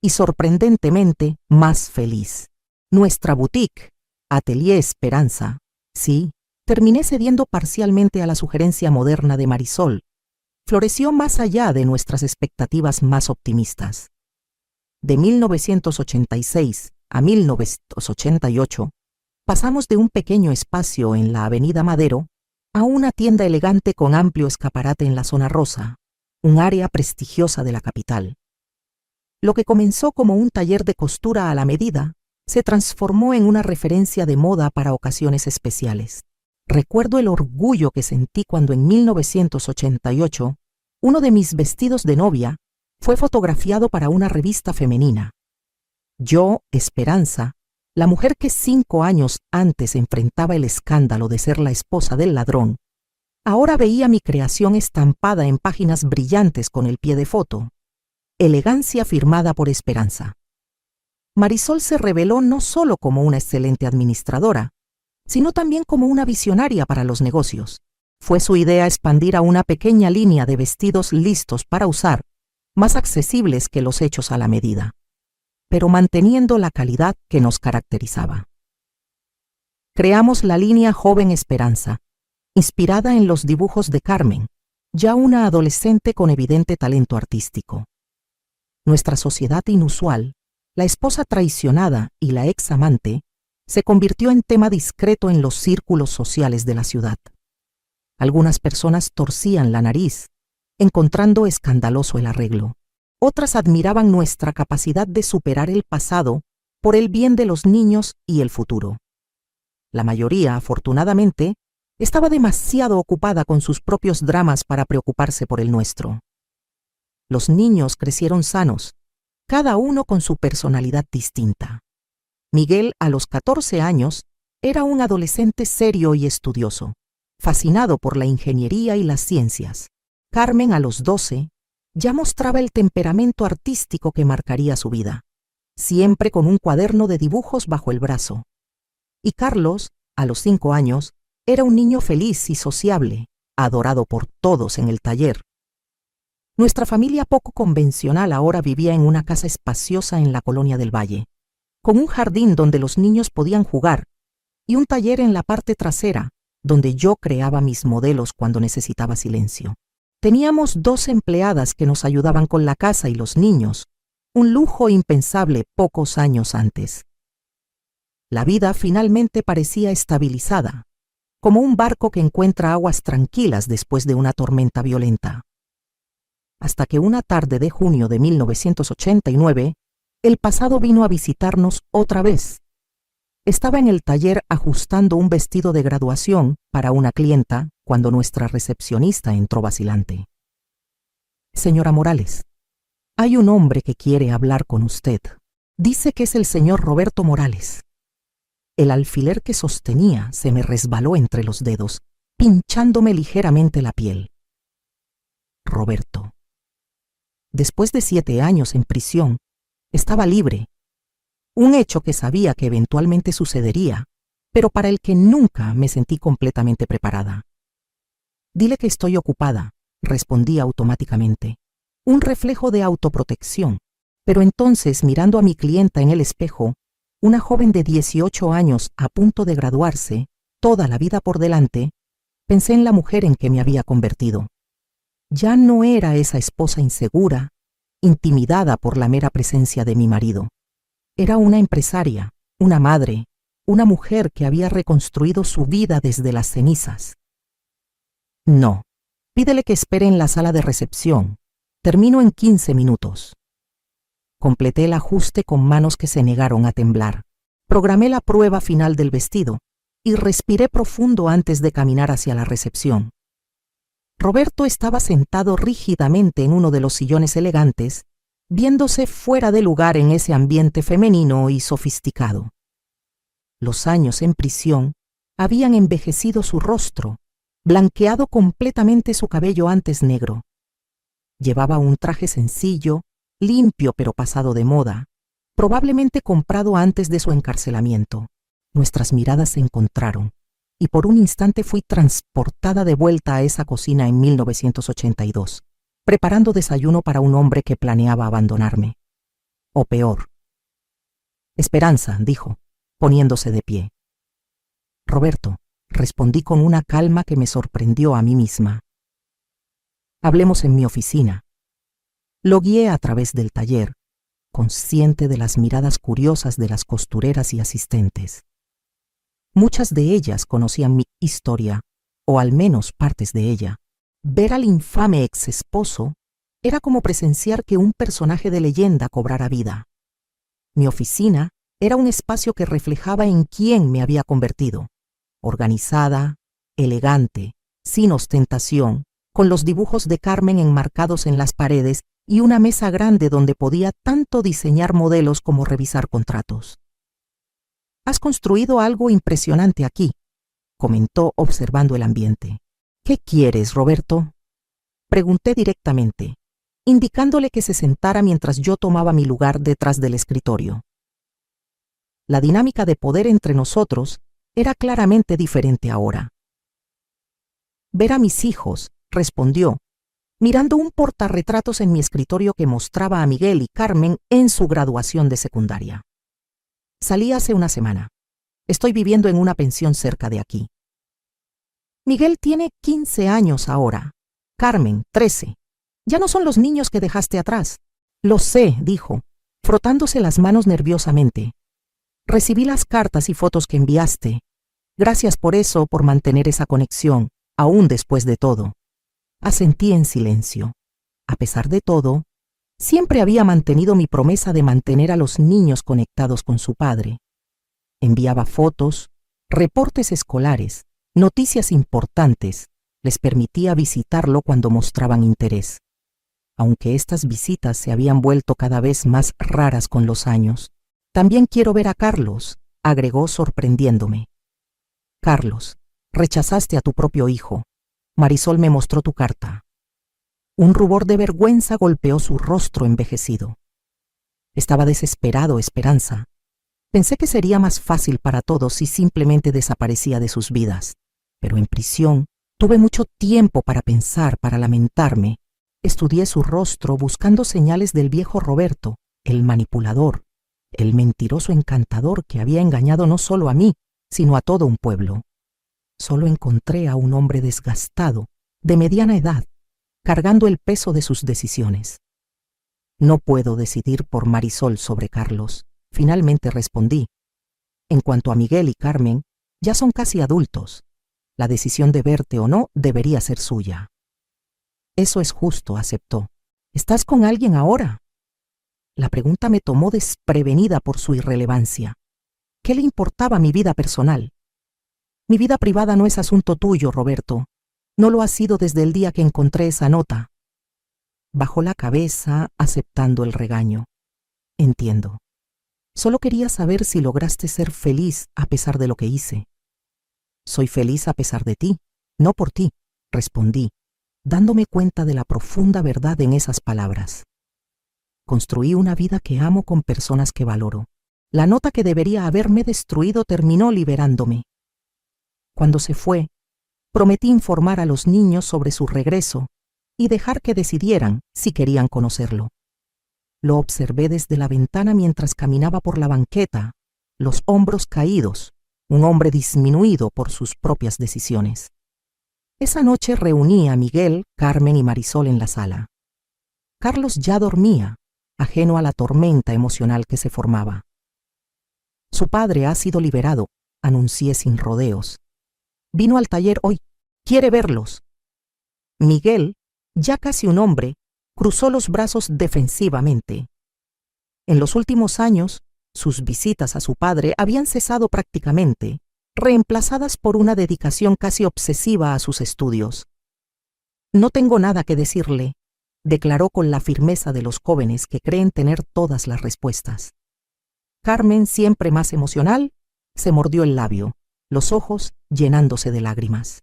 y sorprendentemente más feliz. Nuestra boutique, Atelier Esperanza, sí, terminé cediendo parcialmente a la sugerencia moderna de Marisol. Floreció más allá de nuestras expectativas más optimistas. De 1986 a 1988, pasamos de un pequeño espacio en la Avenida Madero a una tienda elegante con amplio escaparate en la zona rosa, un área prestigiosa de la capital. Lo que comenzó como un taller de costura a la medida se transformó en una referencia de moda para ocasiones especiales. Recuerdo el orgullo que sentí cuando en 1988 uno de mis vestidos de novia fue fotografiado para una revista femenina. Yo, Esperanza, la mujer que 5 años antes enfrentaba el escándalo de ser la esposa del ladrón, ahora veía mi creación estampada en páginas brillantes con el pie de foto. Elegancia firmada por Esperanza. Marisol se reveló no solo como una excelente administradora, sino también como una visionaria para los negocios. Fue su idea expandir a una pequeña línea de vestidos listos para usar, más accesibles que los hechos a la medida, pero manteniendo la calidad que nos caracterizaba. Creamos la línea Joven Esperanza, inspirada en los dibujos de Carmen, ya una adolescente con evidente talento artístico. Nuestra sociedad inusual, la esposa traicionada y la ex amante, se convirtió en tema discreto en los círculos sociales de la ciudad. Algunas personas torcían la nariz, encontrando escandaloso el arreglo. Otras admiraban nuestra capacidad de superar el pasado por el bien de los niños y el futuro. La mayoría, afortunadamente, estaba demasiado ocupada con sus propios dramas para preocuparse por el nuestro. Los niños crecieron sanos, cada uno con su personalidad distinta. Miguel, a los 14 años, era un adolescente serio y estudioso, fascinado por la ingeniería y las ciencias. Carmen, a los 12, ya mostraba el temperamento artístico que marcaría su vida, siempre con un cuaderno de dibujos bajo el brazo. Y Carlos, a los 5 años, era un niño feliz y sociable, adorado por todos en el taller. Nuestra familia poco convencional ahora vivía en una casa espaciosa en la Colonia del Valle, con un jardín donde los niños podían jugar y un taller en la parte trasera, donde yo creaba mis modelos cuando necesitaba silencio. Teníamos 2 empleadas que nos ayudaban con la casa y los niños, un lujo impensable pocos años antes. La vida finalmente parecía estabilizada, como un barco que encuentra aguas tranquilas después de una tormenta violenta. Hasta que una tarde de junio de 1989, el pasado vino a visitarnos otra vez. Estaba en el taller ajustando un vestido de graduación para una clienta cuando nuestra recepcionista entró vacilante. Señora Morales, hay un hombre que quiere hablar con usted. Dice que es el señor Roberto Morales. El alfiler que sostenía se me resbaló entre los dedos, pinchándome ligeramente la piel. Roberto. Después de 7 años en prisión, estaba libre. Un hecho que sabía que eventualmente sucedería, pero para el que nunca me sentí completamente preparada. Dile que estoy ocupada, respondí automáticamente. Un reflejo de autoprotección, pero entonces, mirando a mi clienta en el espejo, una joven de 18 años a punto de graduarse, toda la vida por delante, pensé en la mujer en que me había convertido. Ya no era esa esposa insegura, intimidada por la mera presencia de mi marido. Era una empresaria, una madre, una mujer que había reconstruido su vida desde las cenizas. No, pídele que espere en la sala de recepción. Termino en 15 minutos. Completé el ajuste con manos que se negaron a temblar. Programé la prueba final del vestido y respiré profundo antes de caminar hacia la recepción. Roberto estaba sentado rígidamente en uno de los sillones elegantes, viéndose fuera de lugar en ese ambiente femenino y sofisticado. Los años en prisión habían envejecido su rostro, blanqueado completamente su cabello antes negro. Llevaba un traje sencillo, limpio pero pasado de moda, probablemente comprado antes de su encarcelamiento. Nuestras miradas se encontraron, y por un instante fui transportada de vuelta a esa cocina en 1982, preparando desayuno para un hombre que planeaba abandonarme. O peor. Esperanza, dijo, poniéndose de pie. Roberto, respondí con una calma que me sorprendió a mí misma. Hablemos en mi oficina. Lo guié a través del taller, consciente de las miradas curiosas de las costureras y asistentes. Muchas de ellas conocían mi historia, o al menos partes de ella. Ver al infame ex esposo era como presenciar que un personaje de leyenda cobrara vida. Mi oficina era un espacio que reflejaba en quién me había convertido. Organizada, elegante, sin ostentación, con los dibujos de Carmen enmarcados en las paredes y una mesa grande donde podía tanto diseñar modelos como revisar contratos. «Has construido algo impresionante aquí», comentó observando el ambiente. «¿Qué quieres, Roberto?», pregunté directamente, indicándole que se sentara mientras yo tomaba mi lugar detrás del escritorio. La dinámica de poder entre nosotros era claramente diferente ahora. «Ver a mis hijos», respondió, mirando un portarretratos en mi escritorio que mostraba a Miguel y Carmen en su graduación de secundaria. «Salí hace una semana. Estoy viviendo en una pensión cerca de aquí. Miguel tiene 15 años ahora. Carmen, 13. Ya no son los niños que dejaste atrás». «Lo sé», dijo, frotándose las manos nerviosamente. «Recibí las cartas y fotos que enviaste. Gracias por eso, por mantener esa conexión, aún después de todo». Asentí en silencio. A pesar de todo, siempre había mantenido mi promesa de mantener a los niños conectados con su padre. Enviaba fotos, reportes escolares, noticias importantes, les permitía visitarlo cuando mostraban interés. Aunque estas visitas se habían vuelto cada vez más raras con los años. «También quiero ver a Carlos», agregó sorprendiéndome. «Carlos, rechazaste a tu propio hijo. Marisol me mostró tu carta». Un rubor de vergüenza golpeó su rostro envejecido. Estaba desesperado, Esperanza. Pensé que sería más fácil para todos si simplemente desaparecía de sus vidas. Pero en prisión tuve mucho tiempo para pensar, para lamentarme. Estudié su rostro buscando señales del viejo Roberto, el manipulador, el mentiroso encantador que había engañado no solo a mí, sino a todo un pueblo. Solo encontré a un hombre desgastado, de mediana edad, cargando el peso de sus decisiones. «No puedo decidir por Marisol sobre Carlos», finalmente respondí. «En cuanto a Miguel y Carmen, ya son casi adultos. La decisión de verte o no debería ser suya». «Eso es justo», aceptó. «¿Estás con alguien ahora?». La pregunta me tomó desprevenida por su irrelevancia. ¿Qué le importaba mi vida personal? «Mi vida privada no es asunto tuyo, Roberto. No lo ha sido desde el día que encontré esa nota». Bajó la cabeza, aceptando el regaño. «Entiendo. Solo quería saber si lograste ser feliz a pesar de lo que hice». «Soy feliz a pesar de ti, no por ti», respondí, dándome cuenta de la profunda verdad en esas palabras. Construí una vida que amo con personas que valoro. La nota que debería haberme destruido terminó liberándome. Cuando se fue, prometí informar a los niños sobre su regreso y dejar que decidieran si querían conocerlo. Lo observé desde la ventana mientras caminaba por la banqueta, los hombros caídos, un hombre disminuido por sus propias decisiones. Esa noche reuní a Miguel, Carmen y Marisol en la sala. Carlos ya dormía, ajeno a la tormenta emocional que se formaba. «Su padre ha sido liberado», anuncié sin rodeos. «Vino al taller hoy. Quiere verlos». Miguel, ya casi un hombre, cruzó los brazos defensivamente. En los últimos años, sus visitas a su padre habían cesado prácticamente, reemplazadas por una dedicación casi obsesiva a sus estudios. «No tengo nada que decirle», declaró con la firmeza de los jóvenes que creen tener todas las respuestas. Carmen, siempre más emocional, se mordió el labio, los ojos llenándose de lágrimas.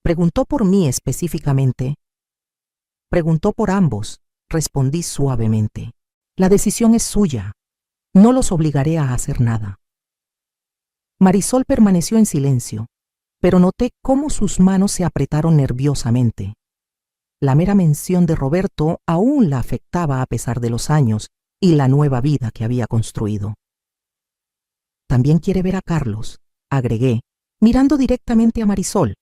«¿Preguntó por mí específicamente?» «Preguntó por ambos», respondí suavemente. «La decisión es suya. No los obligaré a hacer nada». Marisol permaneció en silencio, pero noté cómo sus manos se apretaron nerviosamente. La mera mención de Roberto aún la afectaba a pesar de los años y la nueva vida que había construido. «También quiere ver a Carlos», agregué, mirando directamente a Marisol.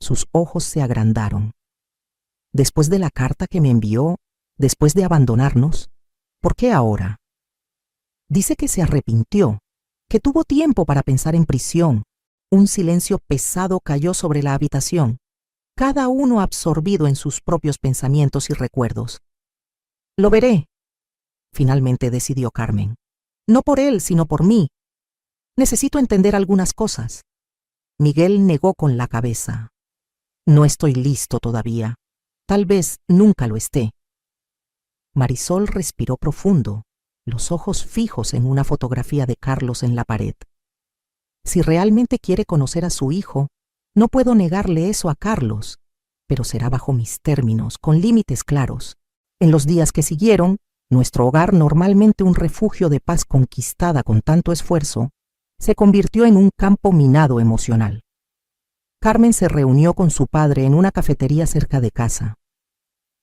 Sus ojos se agrandaron. Después de la carta que me envió, después de abandonarnos, ¿por qué ahora? Dice que se arrepintió, que tuvo tiempo para pensar en prisión. Un silencio pesado cayó sobre la habitación, cada uno absorbido en sus propios pensamientos y recuerdos. Lo veré, finalmente decidió Carmen. No por él, sino por mí. Necesito entender algunas cosas. Miguel negó con la cabeza. No estoy listo todavía. Tal vez nunca lo esté. Marisol respiró profundo, los ojos fijos en una fotografía de Carlos en la pared. Si realmente quiere conocer a su hijo, no puedo negarle eso a Carlos, pero será bajo mis términos, con límites claros. En los días que siguieron, nuestro hogar, normalmente un refugio de paz conquistada con tanto esfuerzo, se convirtió en un campo minado emocional. Carmen se reunió con su padre en una cafetería cerca de casa.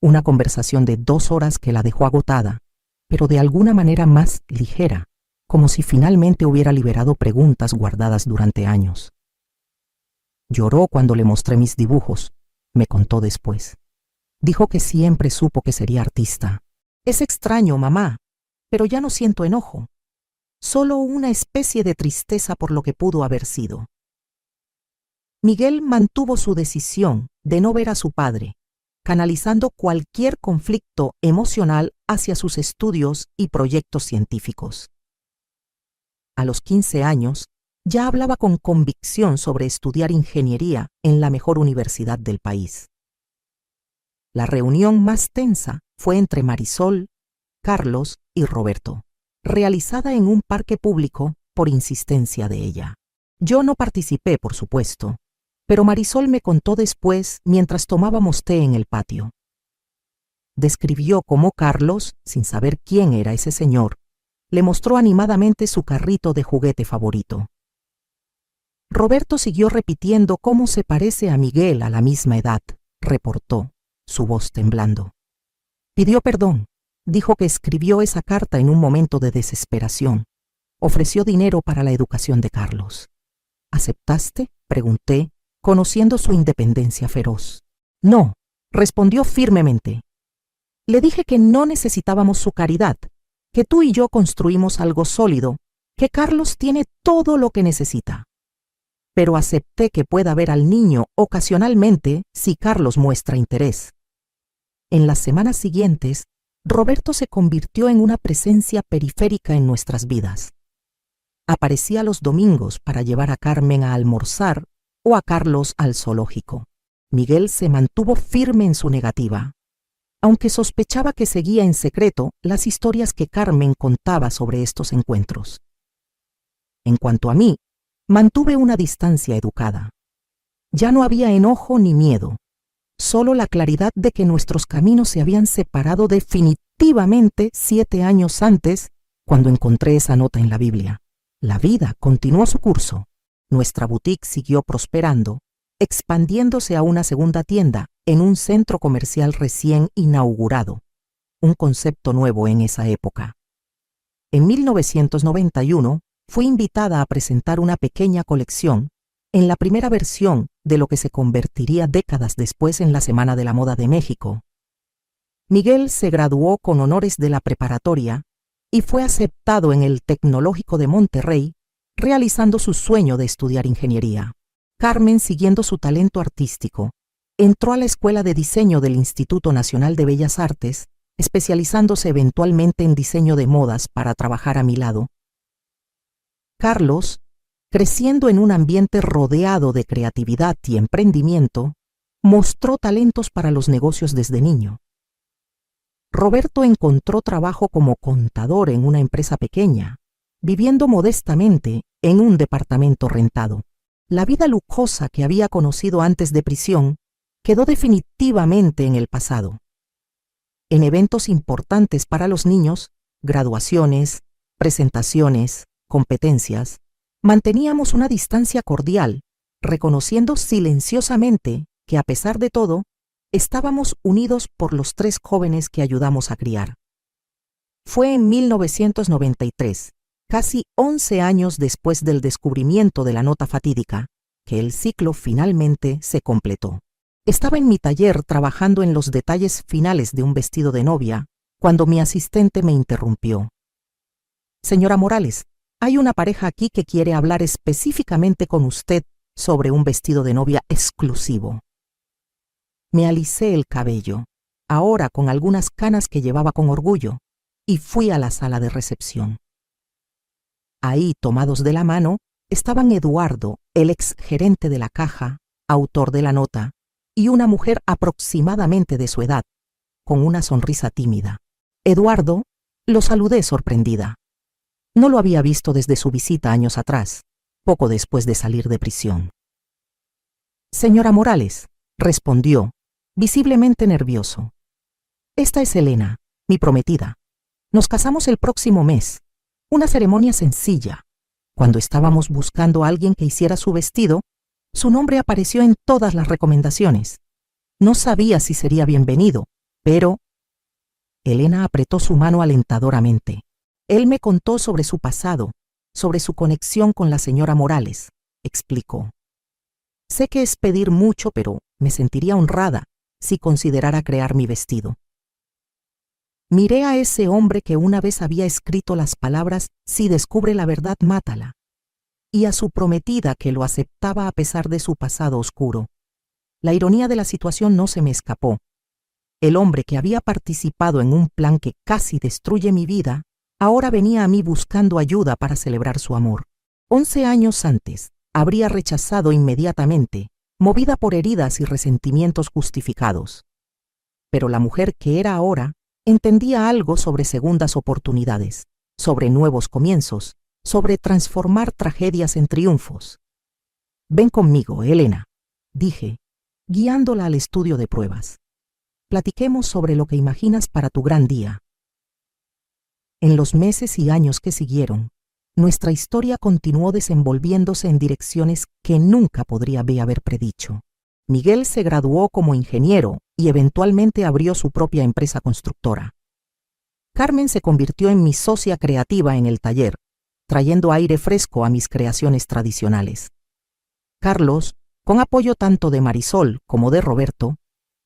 Una conversación de 2 horas que la dejó agotada, pero de alguna manera más ligera, como si finalmente hubiera liberado preguntas guardadas durante años. Lloró cuando le mostré mis dibujos, me contó después. Dijo que siempre supo que sería artista. Es extraño, mamá, pero ya no siento enojo, solo una especie de tristeza por lo que pudo haber sido. Miguel mantuvo su decisión de no ver a su padre, canalizando cualquier conflicto emocional hacia sus estudios y proyectos científicos. A los 15 años, ya hablaba con convicción sobre estudiar ingeniería en la mejor universidad del país. La reunión más tensa fue entre Marisol, Carlos y Roberto, realizada en un parque público por insistencia de ella. Yo no participé, por supuesto, pero Marisol me contó después mientras tomábamos té en el patio. Describió cómo Carlos, sin saber quién era ese señor, le mostró animadamente su carrito de juguete favorito. Roberto siguió repitiendo cómo se parece a Miguel a la misma edad, reportó, su voz temblando. Pidió perdón, dijo que escribió esa carta en un momento de desesperación. Ofreció dinero para la educación de Carlos. ¿Aceptaste?, pregunté, conociendo su independencia feroz. No, respondió firmemente. Le dije que no necesitábamos su caridad, que tú y yo construimos algo sólido, que Carlos tiene todo lo que necesita. Pero acepté que pueda ver al niño ocasionalmente si Carlos muestra interés. En las semanas siguientes, Roberto se convirtió en una presencia periférica en nuestras vidas. Aparecía los domingos para llevar a Carmen a almorzar o a Carlos al zoológico. Miguel se mantuvo firme en su negativa, aunque sospechaba que seguía en secreto las historias que Carmen contaba sobre estos encuentros. En cuanto a mí, mantuve una distancia educada. Ya no había enojo ni miedo, solo la claridad de que nuestros caminos se habían separado definitivamente 7 años antes, cuando encontré esa nota en la Biblia. La vida continuó su curso. Nuestra boutique siguió prosperando, expandiéndose a una segunda tienda en un centro comercial recién inaugurado, un concepto nuevo en esa época. En 1991, fui invitada a presentar una pequeña colección en la primera versión de lo que se convertiría décadas después en la Semana de la Moda de México. Miguel se graduó con honores de la preparatoria y fue aceptado en el Tecnológico de Monterrey, realizando su sueño de estudiar ingeniería. Carmen, siguiendo su talento artístico, entró a la Escuela de Diseño del Instituto Nacional de Bellas Artes, especializándose eventualmente en diseño de modas para trabajar a mi lado. Carlos, creciendo en un ambiente rodeado de creatividad y emprendimiento, mostró talentos para los negocios desde niño. Roberto encontró trabajo como contador en una empresa pequeña, viviendo modestamente en un departamento rentado. La vida lujosa que había conocido antes de prisión quedó definitivamente en el pasado. En eventos importantes para los niños, graduaciones, presentaciones, competencias, manteníamos una distancia cordial, reconociendo silenciosamente que, a pesar de todo, estábamos unidos por los 3 jóvenes que ayudamos a criar. Fue en 1993, casi 11 años después del descubrimiento de la nota fatídica, que el ciclo finalmente se completó. Estaba en mi taller trabajando en los detalles finales de un vestido de novia, cuando mi asistente me interrumpió. Señora Morales, hay una pareja aquí que quiere hablar específicamente con usted sobre un vestido de novia exclusivo. Me alicé el cabello, ahora con algunas canas que llevaba con orgullo, y fui a la sala de recepción. Ahí, tomados de la mano, estaban Eduardo, el ex gerente de la caja, autor de la nota, y una mujer aproximadamente de su edad, con una sonrisa tímida. Eduardo, lo saludé sorprendida. No lo había visto desde su visita años atrás, poco después de salir de prisión. Señora Morales, respondió, visiblemente nervioso. Esta es Elena, mi prometida. Nos casamos el próximo mes. Una ceremonia sencilla. Cuando estábamos buscando a alguien que hiciera su vestido, su nombre apareció en todas las recomendaciones. No sabía si sería bienvenido, pero... Elena apretó su mano alentadoramente. Él me contó sobre su pasado, sobre su conexión con la señora Morales, explicó. Sé que es pedir mucho, pero me sentiría honrada si considerara crear mi vestido. Miré a ese hombre que una vez había escrito las palabras «Si descubre la verdad, mátala», y a su prometida que lo aceptaba a pesar de su pasado oscuro. La ironía de la situación no se me escapó. El hombre que había participado en un plan que casi destruye mi vida, ahora venía a mí buscando ayuda para celebrar su amor. 11 años antes, habría rechazado inmediatamente, movida por heridas y resentimientos justificados. Pero la mujer que era ahora entendía algo sobre segundas oportunidades, sobre nuevos comienzos, sobre transformar tragedias en triunfos. Ven conmigo, Elena, dije, guiándola al estudio de pruebas. Platiquemos sobre lo que imaginas para tu gran día. En los meses y años que siguieron, nuestra historia continuó desenvolviéndose en direcciones que nunca podría haber predicho. Miguel se graduó como ingeniero y eventualmente abrió su propia empresa constructora. Carmen se convirtió en mi socia creativa en el taller, trayendo aire fresco a mis creaciones tradicionales. Carlos, con apoyo tanto de Marisol como de Roberto,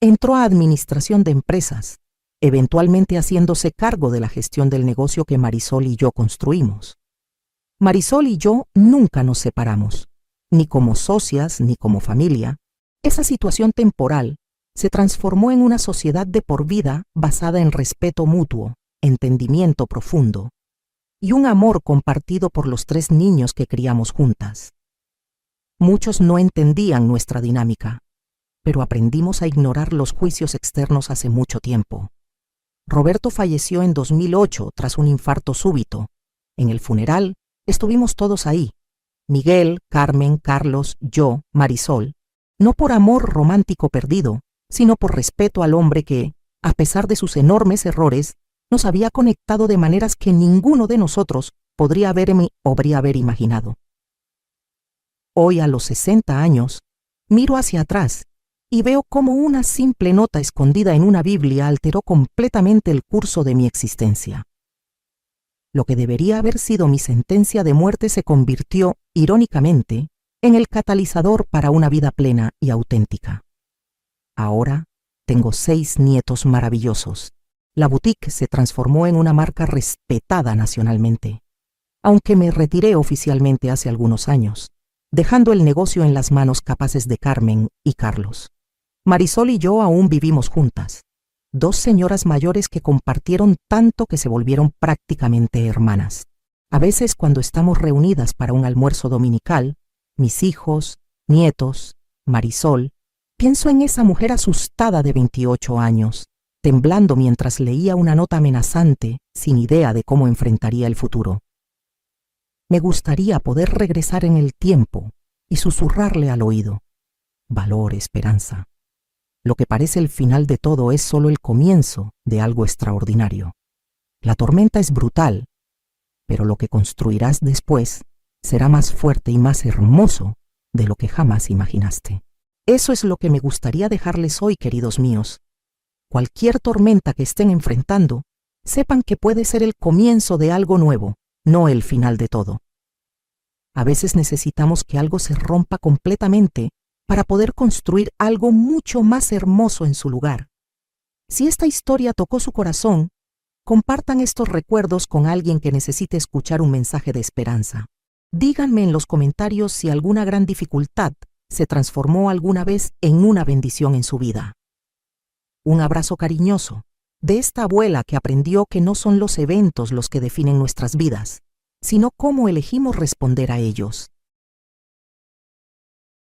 entró a administración de empresas, eventualmente haciéndose cargo de la gestión del negocio que Marisol y yo construimos. Marisol y yo nunca nos separamos, ni como socias ni como familia. Esa situación temporal se transformó en una sociedad de por vida basada en respeto mutuo, entendimiento profundo y un amor compartido por los 3 niños que criamos juntas. Muchos no entendían nuestra dinámica, pero aprendimos a ignorar los juicios externos hace mucho tiempo. Roberto falleció en 2008 tras un infarto súbito. En el funeral estuvimos todos ahí, Miguel, Carmen, Carlos, yo, Marisol, no por amor romántico perdido, sino por respeto al hombre que, a pesar de sus enormes errores, nos había conectado de maneras que ninguno de nosotros podría haber imaginado. Hoy, a los 60 años, miro hacia atrás y veo cómo una simple nota escondida en una Biblia alteró completamente el curso de mi existencia. Lo que debería haber sido mi sentencia de muerte se convirtió, irónicamente, en el catalizador para una vida plena y auténtica. Ahora tengo 6 nietos maravillosos. La boutique se transformó en una marca respetada nacionalmente, aunque me retiré oficialmente hace algunos años, dejando el negocio en las manos capaces de Carmen y Carlos. Marisol y yo aún vivimos juntas, 2 señoras mayores que compartieron tanto que se volvieron prácticamente hermanas. A veces, cuando estamos reunidas para un almuerzo dominical, mis hijos, nietos, Marisol, pienso en esa mujer asustada de 28 años, temblando mientras leía una nota amenazante, sin idea de cómo enfrentaría el futuro. Me gustaría poder regresar en el tiempo y susurrarle al oído: valor, esperanza. Lo que parece el final de todo es solo el comienzo de algo extraordinario. La tormenta es brutal, pero lo que construirás después será más fuerte y más hermoso de lo que jamás imaginaste. Eso es lo que me gustaría dejarles hoy, queridos míos. Cualquier tormenta que estén enfrentando, sepan que puede ser el comienzo de algo nuevo, no el final de todo. A veces necesitamos que algo se rompa completamente para poder construir algo mucho más hermoso en su lugar. Si esta historia tocó su corazón, compartan estos recuerdos con alguien que necesite escuchar un mensaje de esperanza. Díganme en los comentarios si alguna gran dificultad se transformó alguna vez en una bendición en su vida. Un abrazo cariñoso de esta abuela que aprendió que no son los eventos los que definen nuestras vidas, sino cómo elegimos responder a ellos.